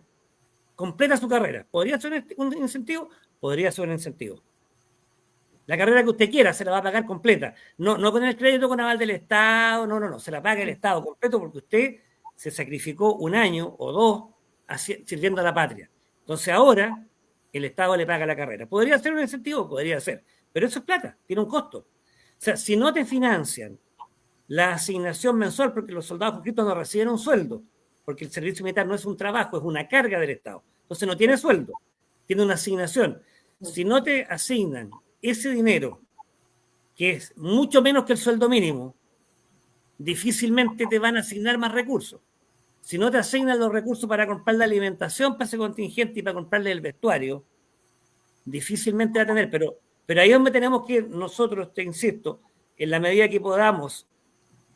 B: completa su carrera. ¿Podría ser un incentivo? Podría ser un incentivo. La carrera que usted quiera se la va a pagar completa. No con el crédito con aval del Estado, no. Se la paga el Estado completo porque usted se sacrificó un año o dos sirviendo a la patria. Entonces ahora el Estado le paga la carrera. ¿Podría ser un incentivo? Podría ser. Pero eso es plata, tiene un costo. O sea, si no te financian la asignación mensual, porque los soldados conscriptos no reciben un sueldo, porque el servicio militar no es un trabajo, es una carga del Estado. Entonces no tiene sueldo, tiene una asignación. Si no te asignan ese dinero, que es mucho menos que el sueldo mínimo, difícilmente te van a asignar más recursos. Si no te asignan los recursos para comprar la alimentación para ese contingente y para comprarle el vestuario, difícilmente va a tener. Pero ahí es donde tenemos que ir nosotros, te insisto, en la medida que podamos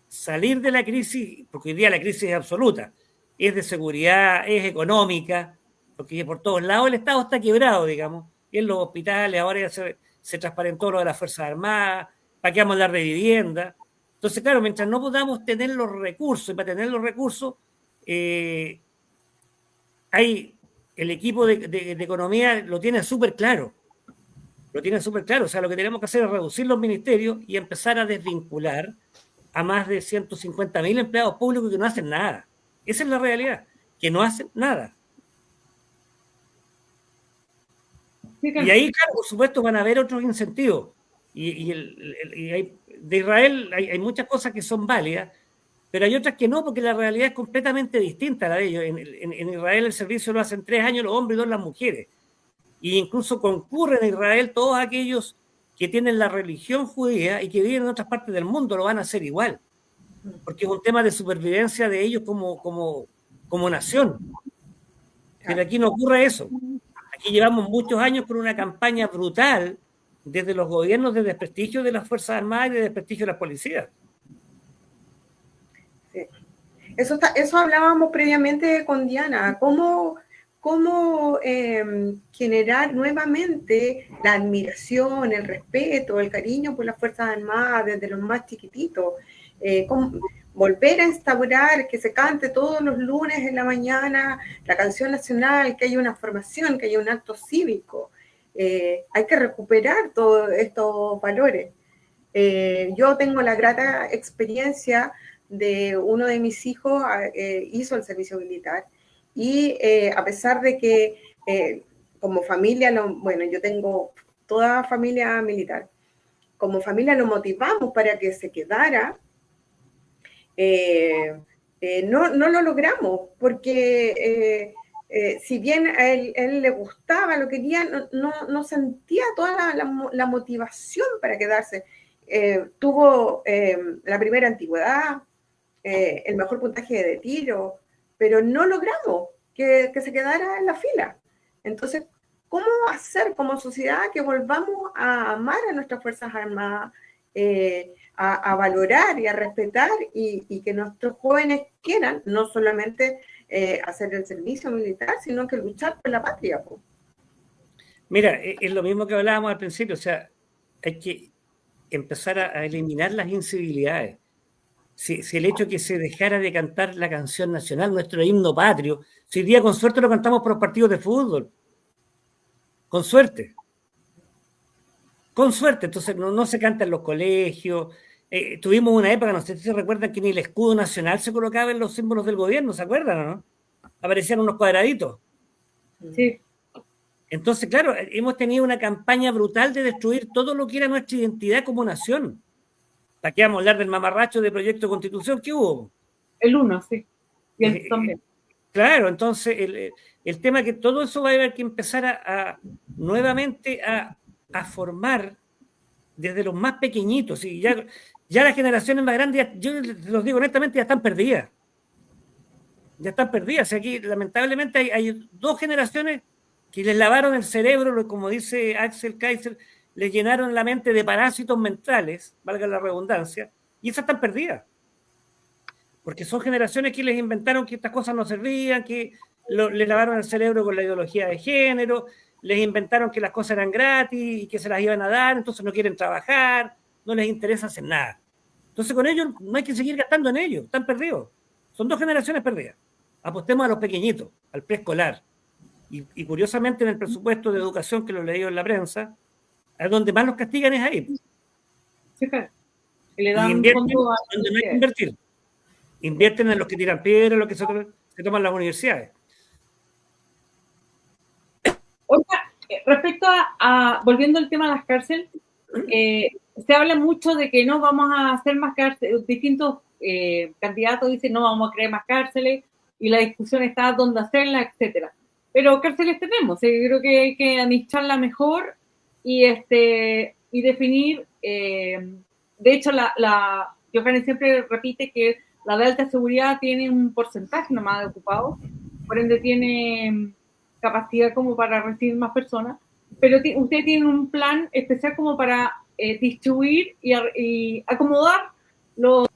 B: salir de la crisis, porque hoy día la crisis es absoluta, es de seguridad, es económica, porque por todos lados el Estado está quebrado, digamos, y en los hospitales ahora ya se transparentó lo de las Fuerzas Armadas, ¿para qué vamos a hablar de vivienda? Entonces, claro, mientras no podamos tener los recursos, y para tener los recursos, el equipo de economía lo tiene súper claro. O sea, lo que tenemos que hacer es reducir los ministerios y empezar a desvincular a más de 150.000 empleados públicos que no hacen nada. Esa es la realidad, que no hacen nada. Y ahí, claro, por supuesto, van a haber otros incentivos. De Israel hay muchas cosas que son válidas, pero hay otras que no, porque la realidad es completamente distinta a la de ellos. En Israel el servicio lo hacen 3 años los hombres y 2 las mujeres. Y incluso concurren a Israel todos aquellos que tienen la religión judía y que viven en otras partes del mundo, lo van a hacer igual. Porque es un tema de supervivencia de ellos como nación. Pero aquí no ocurre eso. Aquí llevamos muchos años con una campaña brutal desde los gobiernos de desprestigio de las Fuerzas Armadas y de desprestigio de las policías.
C: Sí. Eso hablábamos previamente con Diana. ¿Cómo generar nuevamente la admiración, el respeto, el cariño por las Fuerzas Armadas desde los más chiquititos? Volver a instaurar que se cante todos los lunes en la mañana la canción nacional, que haya una formación, que haya un acto cívico. Hay que recuperar todos estos valores. Yo tengo la grata experiencia de uno de mis hijos, hizo el servicio militar, y a pesar de que como familia, yo tengo toda familia militar, como familia lo motivamos para que se quedara. No lo logramos, porque si bien a él le gustaba, lo quería, no sentía toda la motivación para quedarse. Tuvo la primera antigüedad, el mejor puntaje de tiro, pero no logramos que se quedara en la fila. Entonces, ¿cómo hacer como sociedad que volvamos a amar a nuestras Fuerzas Armadas, a valorar y a respetar, y que nuestros jóvenes quieran no solamente hacer el servicio militar, sino que luchar por la patria?
B: Mira, es lo mismo que hablábamos al principio, o sea, hay que empezar a eliminar las incivilidades. Si el hecho de que se dejara de cantar la canción nacional, nuestro himno patrio, si hoy día con suerte lo cantamos por los partidos de fútbol, con suerte, entonces no se canta en los colegios. Tuvimos una época, no sé si se recuerdan, que ni el escudo nacional se colocaba en los símbolos del gobierno, ¿se acuerdan o no? Aparecían unos cuadraditos.
A: Sí.
B: Entonces, claro, hemos tenido una campaña brutal de destruir todo lo que era nuestra identidad como nación. ¿Para qué vamos a hablar del mamarracho de proyecto de constitución que hubo?
A: El 1, sí. Y el también.
B: Claro, entonces el tema es que todo eso va a haber que empezar nuevamente a formar desde los más pequeñitos. Y ya las generaciones más grandes, yo los digo honestamente, ya están perdidas. O sea, aquí lamentablemente hay 2 generaciones que les lavaron el cerebro, como dice Axel Kaiser, les llenaron la mente de parásitos mentales, valga la redundancia, Y esas están perdidas. Porque son generaciones que les inventaron que estas cosas no servían, que les lavaron el cerebro con la ideología de género, les inventaron que las cosas eran gratis y que se las iban a dar, entonces no quieren trabajar, no les interesa hacer nada. Entonces con ellos no hay que seguir gastando en ellos, están perdidos. Son 2 generaciones perdidas. Apostemos a los pequeñitos, al preescolar. Y curiosamente en el presupuesto de educación que lo leí en la prensa, es donde más los castigan es ahí.
A: Sí, claro. Y le dan
B: invierten
A: fondo a
B: donde no hay que invertir. Invierten en los que tiran piedra, los que se toman las universidades.
A: Oiga, respecto volviendo al tema de las cárceles, se habla mucho de que no vamos a hacer más cárceles, distintos candidatos dicen no vamos a crear más cárceles y la discusión está dónde hacerlas, etcétera. Pero cárceles tenemos, creo que hay que administrarla mejor y definir, de hecho Johannes siempre repite que la de alta seguridad tiene un porcentaje nomás de ocupados, por ende tiene capacidad como para recibir más personas, pero usted tiene un plan especial como para distribuir y acomodar los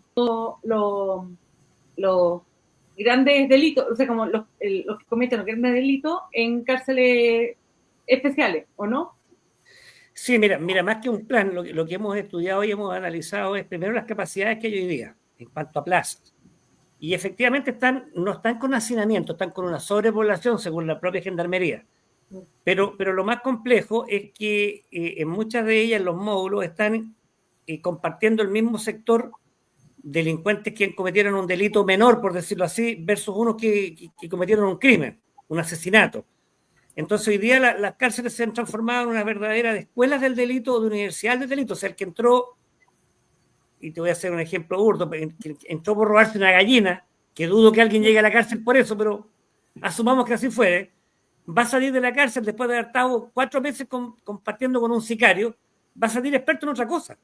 A: grandes delitos, o sea, como los que cometen los grandes delitos en cárceles especiales, ¿o no?
B: Sí, mira, más que un plan, lo que hemos estudiado y hemos analizado es primero las capacidades que hay hoy día en cuanto a plazas. Y efectivamente no están con hacinamiento, están con una sobrepoblación según la propia Gendarmería. Pero lo más complejo es que en muchas de ellas los módulos están compartiendo el mismo sector delincuentes que cometieron un delito menor, por decirlo así, versus unos que cometieron un crimen, un asesinato. Entonces hoy día las cárceles se han transformado en una verdadera de escuelas del delito o de universidades del delito. O sea, el que entró, y te voy a hacer un ejemplo burdo, entró por robarse una gallina, que dudo que alguien llegue a la cárcel por eso, pero asumamos que así fue, va a salir de la cárcel después de haber estado 4 meses compartiendo con un sicario, va a salir experto en otra cosa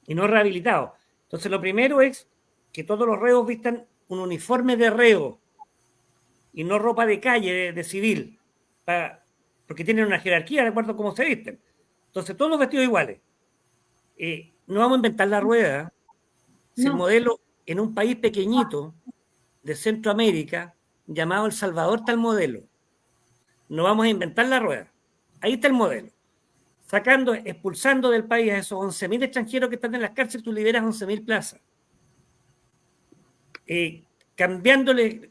B: y no rehabilitado. Entonces lo primero es que todos los reos vistan un uniforme de reo y no ropa de calle, de civil, porque tienen una jerarquía de acuerdo a cómo se visten. Entonces todos los vestidos iguales. No vamos a inventar la rueda. Si el modelo en un país pequeñito de Centroamérica llamado El Salvador está el modelo. No vamos a inventar la rueda. Ahí está el modelo. Expulsando del país a esos 11.000 extranjeros que están en las cárceles, tú liberas 11.000 plazas.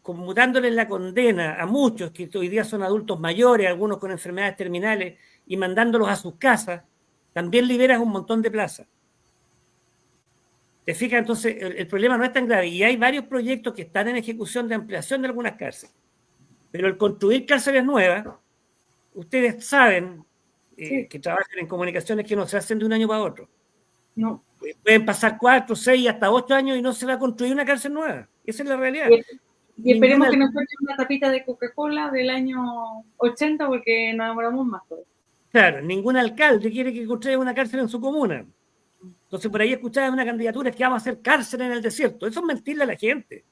B: Conmutándoles la condena a muchos que hoy día son adultos mayores, algunos con enfermedades terminales, y mandándolos a sus casas, también liberas un montón de plazas. ¿Te fijas? Entonces, el problema no es tan grave. Y hay varios proyectos que están en ejecución de ampliación de algunas cárceles. Pero el construir cárceles nuevas, ustedes saben que trabajan en comunicaciones que no se hacen de un año para otro.
A: No.
B: Pueden pasar 4, 6, hasta 8 años y no se va a construir una cárcel nueva. Esa es la realidad.
A: Y esperemos que nos suelten una tapita de Coca-Cola del año 80 porque nos demoramos más.
B: Claro, ningún alcalde quiere que construya una cárcel en su comuna. Entonces por ahí escuchaba una candidatura que vamos a hacer cárcel en el desierto. Eso es mentirle a la gente.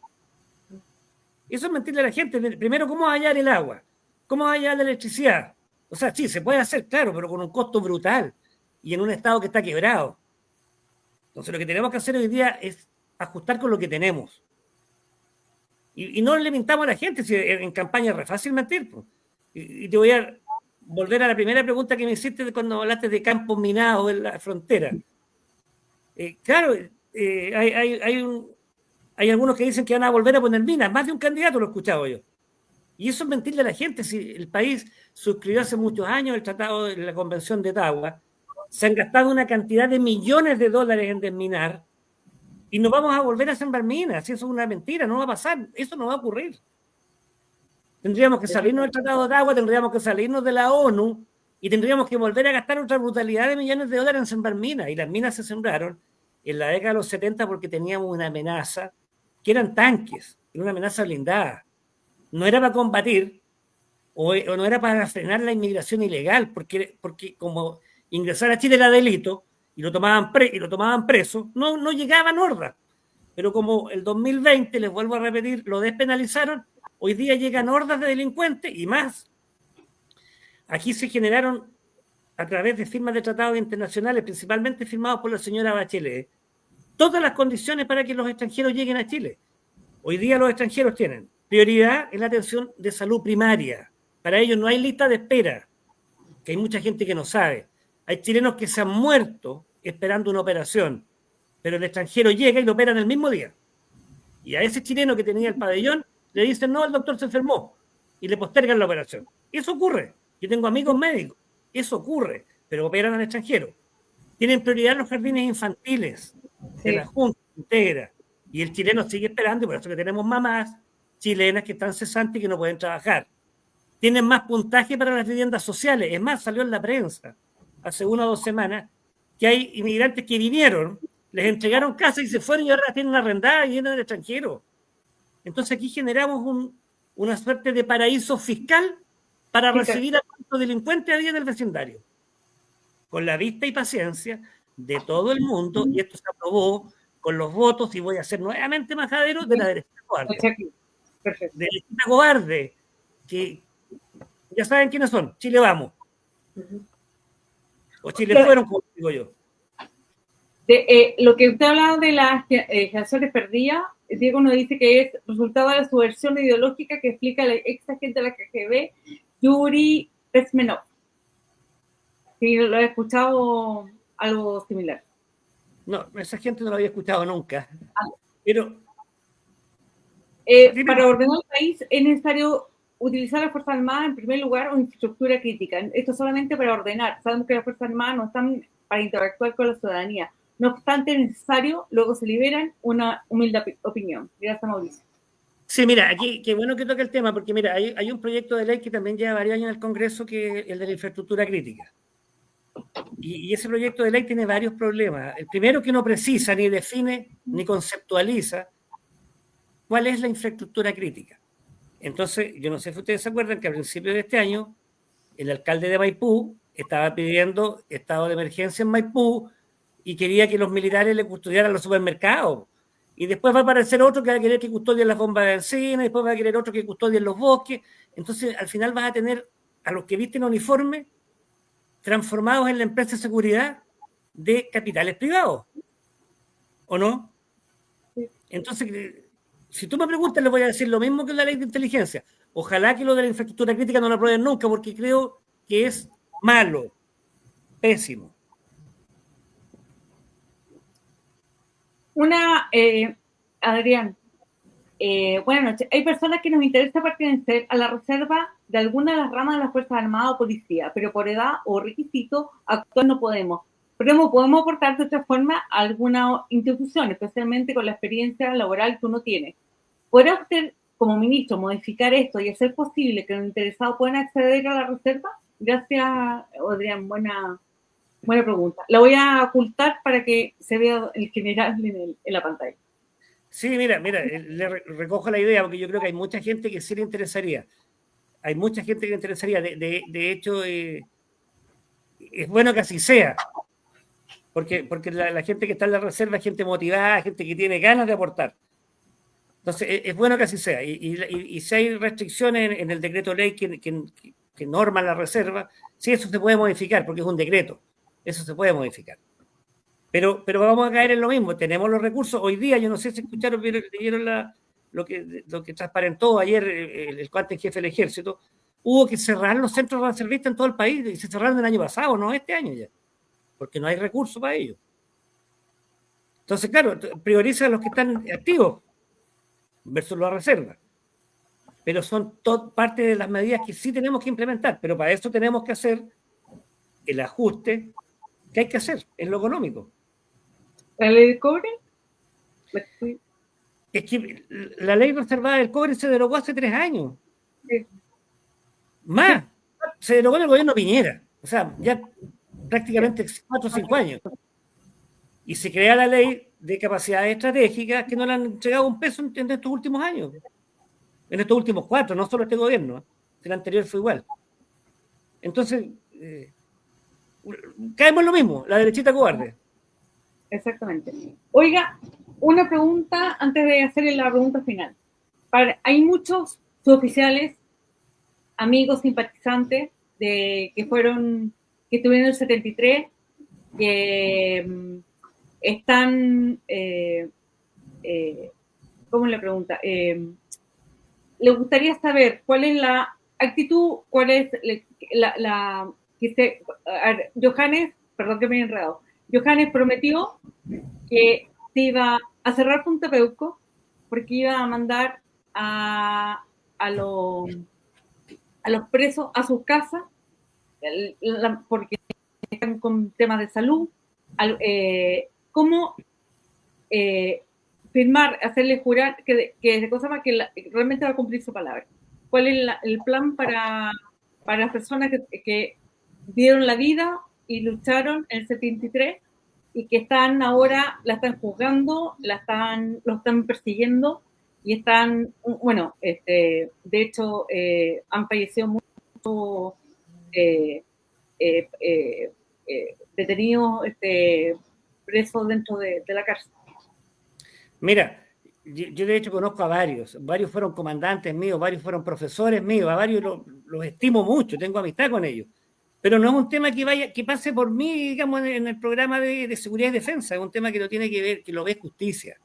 B: Primero, ¿cómo va a hallar el agua? ¿Cómo va a hallar la electricidad? O sea, sí, se puede hacer, claro, pero con un costo brutal y en un estado que está quebrado. Entonces lo que tenemos que hacer hoy día es ajustar con lo que tenemos. Y no le mintamos a la gente, si en campaña es re fácil mentir. Pues. Y te voy a volver a la primera pregunta que me hiciste cuando hablaste de campos minados en la frontera. Claro, hay algunos que dicen que van a volver a poner minas, más de un candidato lo he escuchado yo. Y eso es mentirle a la gente. Si el país suscribió hace muchos años el tratado de la Convención de Ottawa, se han gastado una cantidad de millones de dólares en desminar y no vamos a volver a sembrar minas. Eso es una mentira, no va a pasar, eso no va a ocurrir. Tendríamos que salirnos del Tratado de Ottawa, tendríamos que salirnos de la ONU y tendríamos que volver a gastar otra brutalidad de millones de dólares en sembrar minas. Y las minas se sembraron en la década de los 70 porque teníamos una amenaza que eran tanques, era una amenaza blindada. No era para combatir o no era para frenar la inmigración ilegal, porque como ingresar a Chile era delito y lo tomaban preso, no llegaban hordas. Pero como el 2020, les vuelvo a repetir, lo despenalizaron, hoy día llegan hordas de delincuentes y más. Aquí se generaron a través de firmas de tratados internacionales, principalmente firmados por la señora Bachelet, todas las condiciones para que los extranjeros lleguen a Chile. Hoy día los extranjeros tienen prioridad en la atención de salud primaria. Para ellos no hay lista de espera, que hay mucha gente que no sabe. Hay chilenos que se han muerto esperando una operación, pero el extranjero llega y lo operan el mismo día. Y a ese chileno que tenía el pabellón le dicen, no, el doctor se enfermó, y le postergan la operación. Eso ocurre. Yo tengo amigos médicos. Eso ocurre, pero operan al extranjero. Tienen prioridad los jardines infantiles de la Junta Integra. Y el chileno sigue esperando, y por eso que tenemos mamás chilenas que están cesantes y que no pueden trabajar. Tienen más puntaje para las viviendas sociales. Es más, salió en la prensa hace 1 o 2 semanas que hay inmigrantes que vinieron, les entregaron casa y se fueron y ahora las tienen arrendadas y vienen del extranjero. Entonces aquí generamos una suerte de paraíso fiscal para recibir a cuantos delincuentes había en el vecindario. Con la vista y paciencia de todo el mundo, y esto se aprobó con los votos, y voy a ser nuevamente majadero de la derechita cobarde. De la derechita cobarde, que ya saben quiénes son, Chile Vamos. O Chile Fueron, como digo yo.
A: Lo que usted hablaba de las generaciones perdidas, Diego nos dice que es resultado de la subversión ideológica que explica el ex agente de la KGB, Yuri Bezmenov. Sí, lo he escuchado algo similar.
B: No, esa gente no lo había escuchado nunca. Pero
A: para ordenar el país es necesario utilizar las Fuerzas Armadas en primer lugar o infraestructura crítica. Esto solamente para ordenar. Sabemos que las Fuerzas Armadas no están para interactuar con la ciudadanía. No obstante, es necesario, luego se liberan una humilde opinión. Gracias, Mauricio.
B: Sí, mira, aquí qué bueno que toca el tema, porque mira, hay un proyecto de ley que también lleva varios años en el Congreso, que es el de la infraestructura crítica. Y ese proyecto de ley tiene varios problemas. El primero, que no precisa, ni define, ni conceptualiza cuál es la infraestructura crítica. Entonces, yo no sé si ustedes se acuerdan que a principios de este año, el alcalde de Maipú estaba pidiendo estado de emergencia en Maipú y quería que los militares le custodiaran los supermercados. Y después va a aparecer otro que va a querer que custodien las bombas de benzina, después va a querer otro que custodien los bosques. Entonces, al final vas a tener a los que visten uniforme transformados en la empresa de seguridad de capitales privados. ¿O no? Entonces, si tú me preguntas, les voy a decir lo mismo que la ley de inteligencia. Ojalá que lo de la infraestructura crítica no lo aprueben nunca, porque creo que es malo, pésimo.
A: Adrián, buenas noches. Hay personas que nos interesa pertenecer a la reserva de alguna de las ramas de las Fuerzas Armadas o Policía, pero por edad o requisito actual no podemos. Pero podemos aportar de otra forma a alguna institución, especialmente con la experiencia laboral que uno tiene. ¿Podrá usted, como ministro, modificar esto y hacer posible que los interesados puedan acceder a la reserva? Gracias, Adrián. Buena pregunta. La voy a ocultar para que se vea el general en la pantalla.
B: Sí, mira, le recojo la idea, porque yo creo que hay mucha gente que sí le interesaría. Hay mucha gente que le interesaría. De hecho, es bueno que así sea. Porque la gente que está en la reserva es gente motivada, gente que tiene ganas de aportar. Entonces, es bueno que así sea. Y si hay restricciones en el decreto ley que norma la reserva, sí, eso se puede modificar, porque es un decreto. Eso se puede modificar. Pero vamos a caer en lo mismo. Tenemos los recursos. Hoy día, yo no sé si escucharon, vieron lo que transparentó ayer el cuarto en jefe del ejército. Hubo que cerrar los centros reservistas en todo el país, y se cerraron el año pasado, no este año ya, porque no hay recursos para ello. Entonces, claro, prioriza a los que están activos versus la reserva. Pero son parte de las medidas que sí tenemos que implementar, pero para eso tenemos que hacer el ajuste que hay que hacer en lo económico.
A: ¿La ley del cobre?
B: Es que la ley reservada del cobre se derogó hace 3 años.
A: Sí.
B: Más, se derogó en el gobierno Piñera. O sea, ya prácticamente 4 o 5 años. Y se crea la ley de capacidades estratégicas que no le han entregado un peso en estos últimos años. En estos últimos 4, no solo este gobierno. El anterior fue igual. Entonces, caemos en lo mismo, la derechita cobarde.
A: Exactamente. Oiga, una pregunta antes de hacerle la pregunta final. Hay muchos suboficiales, amigos, simpatizantes que estuvieron en el 73, que están, ¿cómo le pregunta? Le gustaría saber cuál es la actitud, cuál es Johannes, perdón que me he enredado, Johannes prometió que se iba a cerrar Punta Peuco porque iba a mandar a los presos a sus casas porque están con temas de salud, cómo firmar, hacerle jurar que realmente va a cumplir su palabra. ¿Cuál es el plan para las personas que dieron la vida y lucharon en el 73 y que están ahora, la están juzgando, lo están persiguiendo y están, bueno, de hecho, han fallecido muchos detenidos, presos dentro de la cárcel?
B: Mira, yo de hecho conozco a varios fueron comandantes míos, varios fueron profesores míos, a varios los estimo mucho, tengo amistad con ellos, pero no es un tema que pase por mí, digamos, en el programa de seguridad y defensa, es un tema que lo tiene que ver, que lo ve justicia,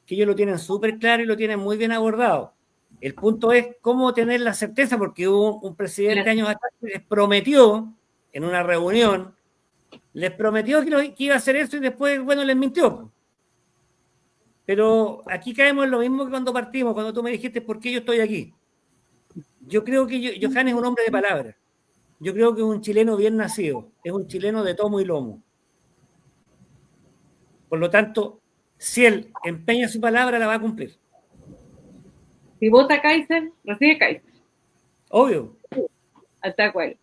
B: que ellos lo tienen súper claro y lo tienen muy bien abordado. El punto es cómo tener la certeza, porque hubo un presidente años atrás que les prometió en una reunión, les prometió que iba a hacer eso y después, bueno, les mintió. Pero aquí caemos en lo mismo que cuando partimos, cuando tú me dijiste por qué yo estoy aquí. Yo creo que Johannes es un hombre de palabra. Yo creo que es un chileno bien nacido, es un chileno de tomo y lomo. Por lo tanto, si él empeña su palabra, la va a cumplir.
A: Si vota Kaiser, recibe Kaiser.
B: Obvio.
A: Tal cual.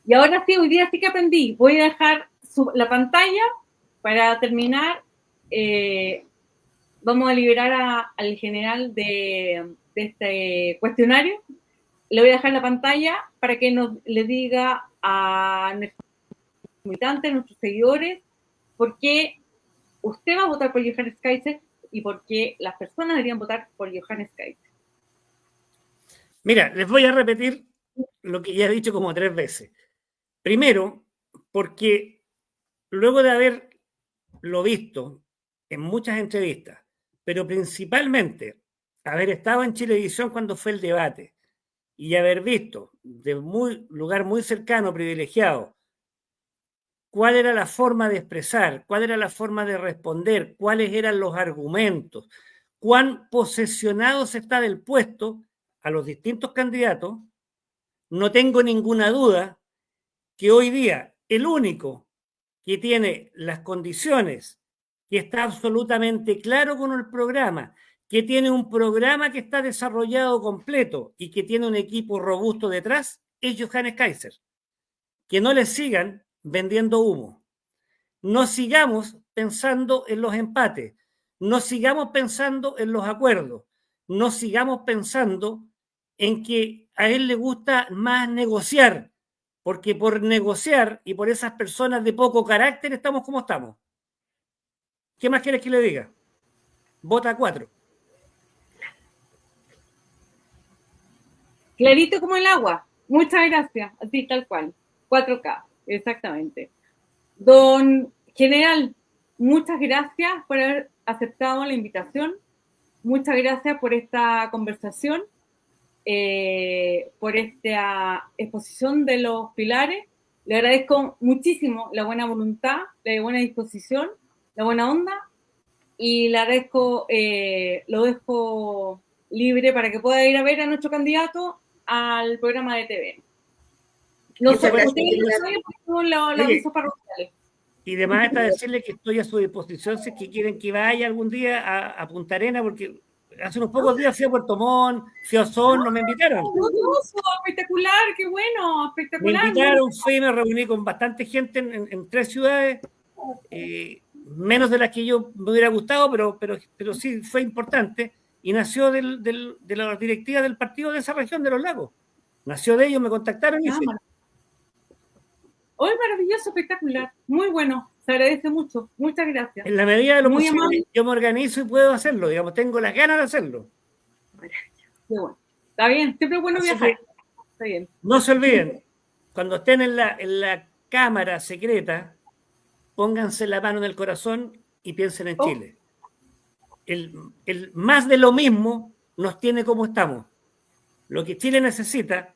A: Y ahora sí, hoy día sí que aprendí. Voy a dejar la pantalla para terminar. Vamos a liberar al general de este cuestionario. Le voy a dejar la pantalla para que le diga a nuestros militantes, a nuestros seguidores, por qué usted va a votar por Johannes Kaiser y por qué las personas deberían votar por Johannes Kaiser.
B: Mira, les voy a repetir lo que ya he dicho como 3 veces. Primero, porque luego de haberlo visto en muchas entrevistas, pero principalmente haber estado en Chilevisión cuando fue el debate y haber visto de lugar muy cercano, privilegiado, cuál era la forma de expresar, cuál era la forma de responder, cuáles eran los argumentos, cuán posesionados está del puesto a los distintos candidatos, no tengo ninguna duda que hoy día el único que tiene las condiciones, que está absolutamente claro con el programa, que tiene un programa que está desarrollado completo y que tiene un equipo robusto detrás, es Johannes Kaiser. Que no le sigan vendiendo humo. No sigamos pensando en los empates, no sigamos pensando en los acuerdos, no sigamos pensando en que a él le gusta más negociar, porque por negociar y por esas personas de poco carácter estamos como estamos. ¿Qué más quieres que le diga? Vota 4.
A: Clarito como el agua. Muchas gracias. Así, tal cual. 4K, exactamente. Don General, muchas gracias por haber aceptado la invitación. Muchas gracias por esta conversación, por esta exposición de los pilares. Le agradezco muchísimo la buena voluntad, la buena disposición, la buena onda, y le agradezco, lo dejo libre para que pueda ir a ver a nuestro candidato al programa de TV. No sé, ustedes lo saben porque son los avisos parroquiales.
B: Y además está decirle que estoy a su disposición si es que quieren que vaya algún día a Punta Arenas, porque hace unos pocos días fui a Puerto Montt, fui a Osorno, me invitaron.
A: Espectacular, qué bueno, espectacular.
B: Me invitaron, fui, me reuní con bastante gente en 3 ciudades, menos de las que yo me hubiera gustado, pero sí fue importante, y nació de la directiva del partido de esa región de los lagos. Nació de ellos, me contactaron y fui.
A: Hoy maravilloso, espectacular, muy bueno, se agradece mucho, muchas gracias.
B: En la medida de lo posible, amable. Yo me organizo y puedo hacerlo, digamos, tengo las ganas de hacerlo.
A: Qué bueno. Está bien, siempre es bueno viajar. Está bien.
B: No se olviden, cuando estén en la cámara secreta, pónganse la mano en el corazón y piensen en Chile. El más de lo mismo nos tiene como estamos. Lo que Chile necesita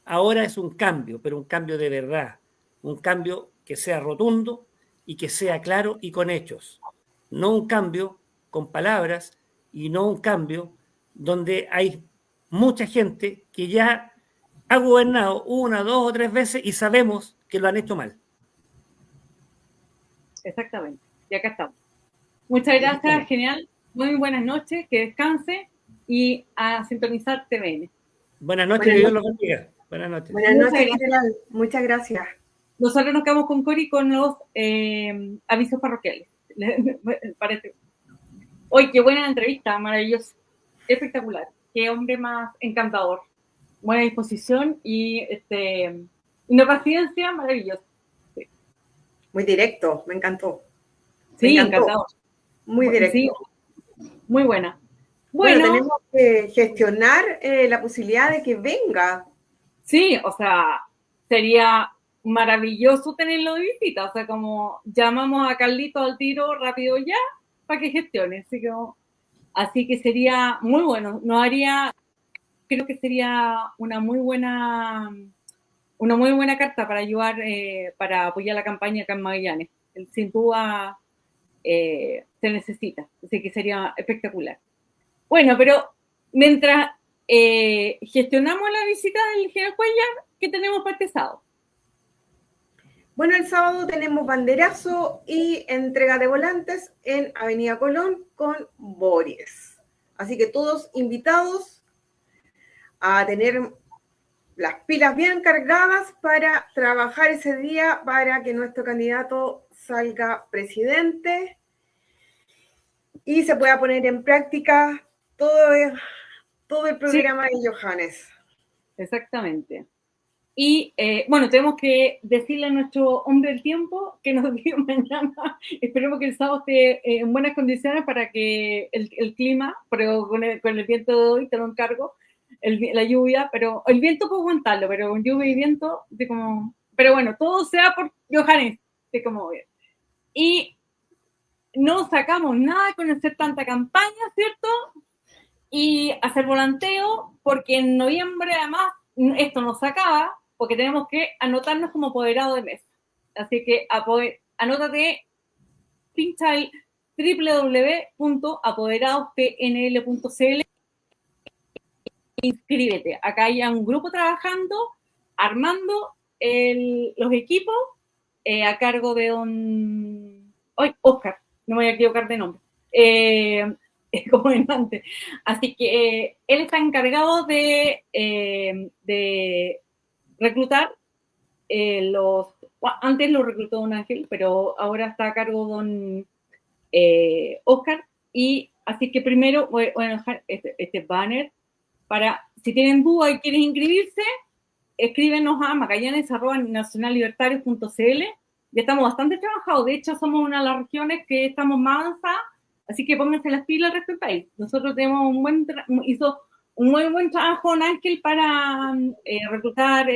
B: ahora es un cambio, pero un cambio de verdad, un cambio que sea rotundo y que sea claro y con hechos. No un cambio con palabras y no un cambio donde hay mucha gente que ya ha gobernado 1, 2 o 3 veces y sabemos que lo han hecho mal.
A: Exactamente, y acá estamos. Muchas gracias, genial. Muy buenas noches, que descanse y a sintonizar TVN.
B: Buenas noches, Dios los bendiga. Buenas noches.
C: Buenas noches, general. Muchas gracias.
A: Nosotros nos quedamos con Cori con los avisos parroquiales. Parece. Hoy, qué buena entrevista, maravilloso, espectacular. Qué hombre más encantador. Buena disposición y una paciencia maravillosa.
C: Sí. Muy directo, me encantó.
A: Sí, encantador.
C: Muy directo.
A: Sí, muy buena.
C: Bueno, tenemos que gestionar la posibilidad de que venga.
A: Sí, o sea, sería maravilloso tenerlo de visita. O sea, como llamamos a Carlito al tiro rápido ya para que gestione. Así que sería muy bueno. Creo que sería una muy buena carta para ayudar, para apoyar la campaña acá en Magallanes. Sin duda se necesita. Así que sería espectacular. Bueno, pero mientras gestionamos la visita del general Cuellar, ¿qué tenemos para este sábado?
C: Bueno, el sábado tenemos banderazo y entrega de volantes en Avenida Colón con Boris. Así que todos invitados a tener las pilas bien cargadas para trabajar ese día para que nuestro candidato salga presidente y se pueda poner en práctica todo el programa de Johannes.
A: Exactamente. Y bueno, tenemos que decirle a nuestro hombre del tiempo que nos diga mañana. Esperemos que el sábado esté en buenas condiciones para que el clima, pero con el viento de hoy te lo encargo, la lluvia, pero el viento puedo aguantarlo, pero con lluvia y viento, pero bueno, todo sea por Johannes, bien. Y no sacamos nada con hacer tanta campaña, ¿cierto? Y hacer volanteo, porque en noviembre además esto nos acaba, porque tenemos que anotarnos como apoderado de mesa. Así que anótate, pincha el www.apoderadostnl.cl, inscríbete. Acá hay un grupo trabajando, armando los equipos a cargo de Oscar, no me voy a equivocar de nombre. Comandante. Así que él está encargado de reclutar antes lo reclutó don Ángel, pero ahora está a cargo don Oscar, y así que primero voy a dejar este banner para, si tienen duda y quieren inscribirse, escríbenos a magallanes@nacionallibertarios.cl. Ya estamos bastante trabajados, de hecho somos una de las regiones que estamos más avanzadas. Así que pónganse las pilas al resto del país. Nosotros tenemos hizo un muy buen trabajo con Ángel para reclutar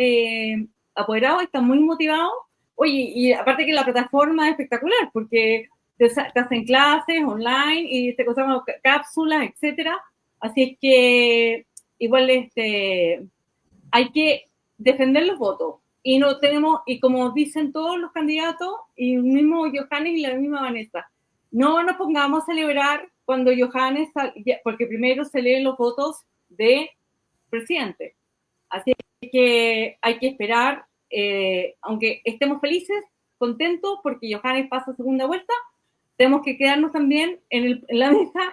A: apoderados, está muy motivado. Oye, y aparte que la plataforma es espectacular, porque te hacen clases online y te cosas cápsulas, etcétera. Así es que igual hay que defender los votos. Y no tenemos, y como dicen todos los candidatos, y el mismo Johannes y la misma Vanessa, no nos pongamos a celebrar cuando Johannes, porque primero se leen los votos de presidente. Así que hay que esperar, aunque estemos felices, contentos, porque Johannes pasa segunda vuelta, tenemos que quedarnos también en la mesa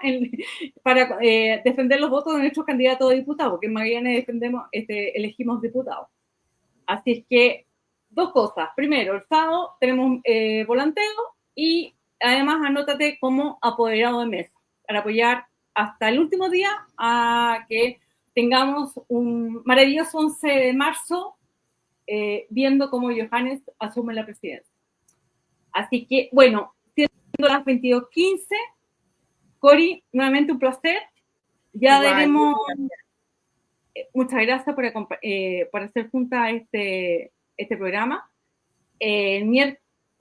A: para defender los votos de nuestros candidatos a diputados, porque en Magallanes elegimos diputados. Así es que, dos cosas. Primero, el sábado tenemos volanteo y además anótate como apoderado de mesa para apoyar hasta el último día a que tengamos un maravilloso 11 de marzo viendo cómo Johannes asume la presidencia. Así que, bueno, siendo las 22:15, Cori, nuevamente un placer. Ya veremos. Muchas gracias por hacer junta este programa.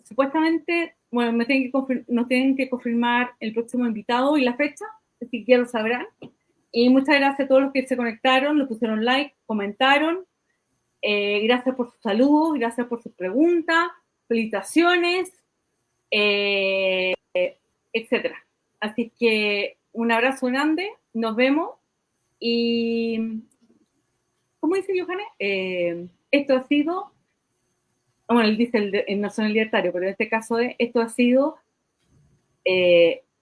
A: Supuestamente bueno, nos tienen que confirmar el próximo invitado y la fecha, así que ya lo sabrán. Y muchas gracias a todos los que se conectaron, le pusieron like, comentaron. Gracias por sus saludos, gracias por sus preguntas, felicitaciones, etcétera. Así que un abrazo grande, nos vemos y, ¿cómo dice Johannes? Esto ha sido, bueno, él dice el Nacional Libertario, pero en este caso esto ha sido,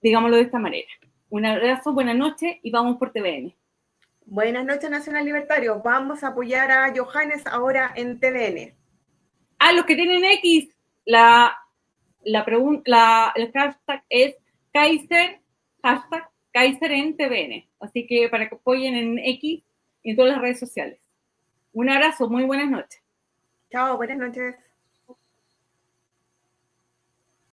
A: digámoslo de esta manera. Un abrazo, buenas noches y vamos por TVN.
C: Buenas noches, Nacional Libertario. Vamos a apoyar a Johannes ahora en TVN.
A: Los que tienen X, el hashtag es Kaiser, hashtag Kaiser en TVN. Así que para que apoyen en X y en todas las redes sociales. Un abrazo, muy buenas noches.
C: Chao, buenas noches.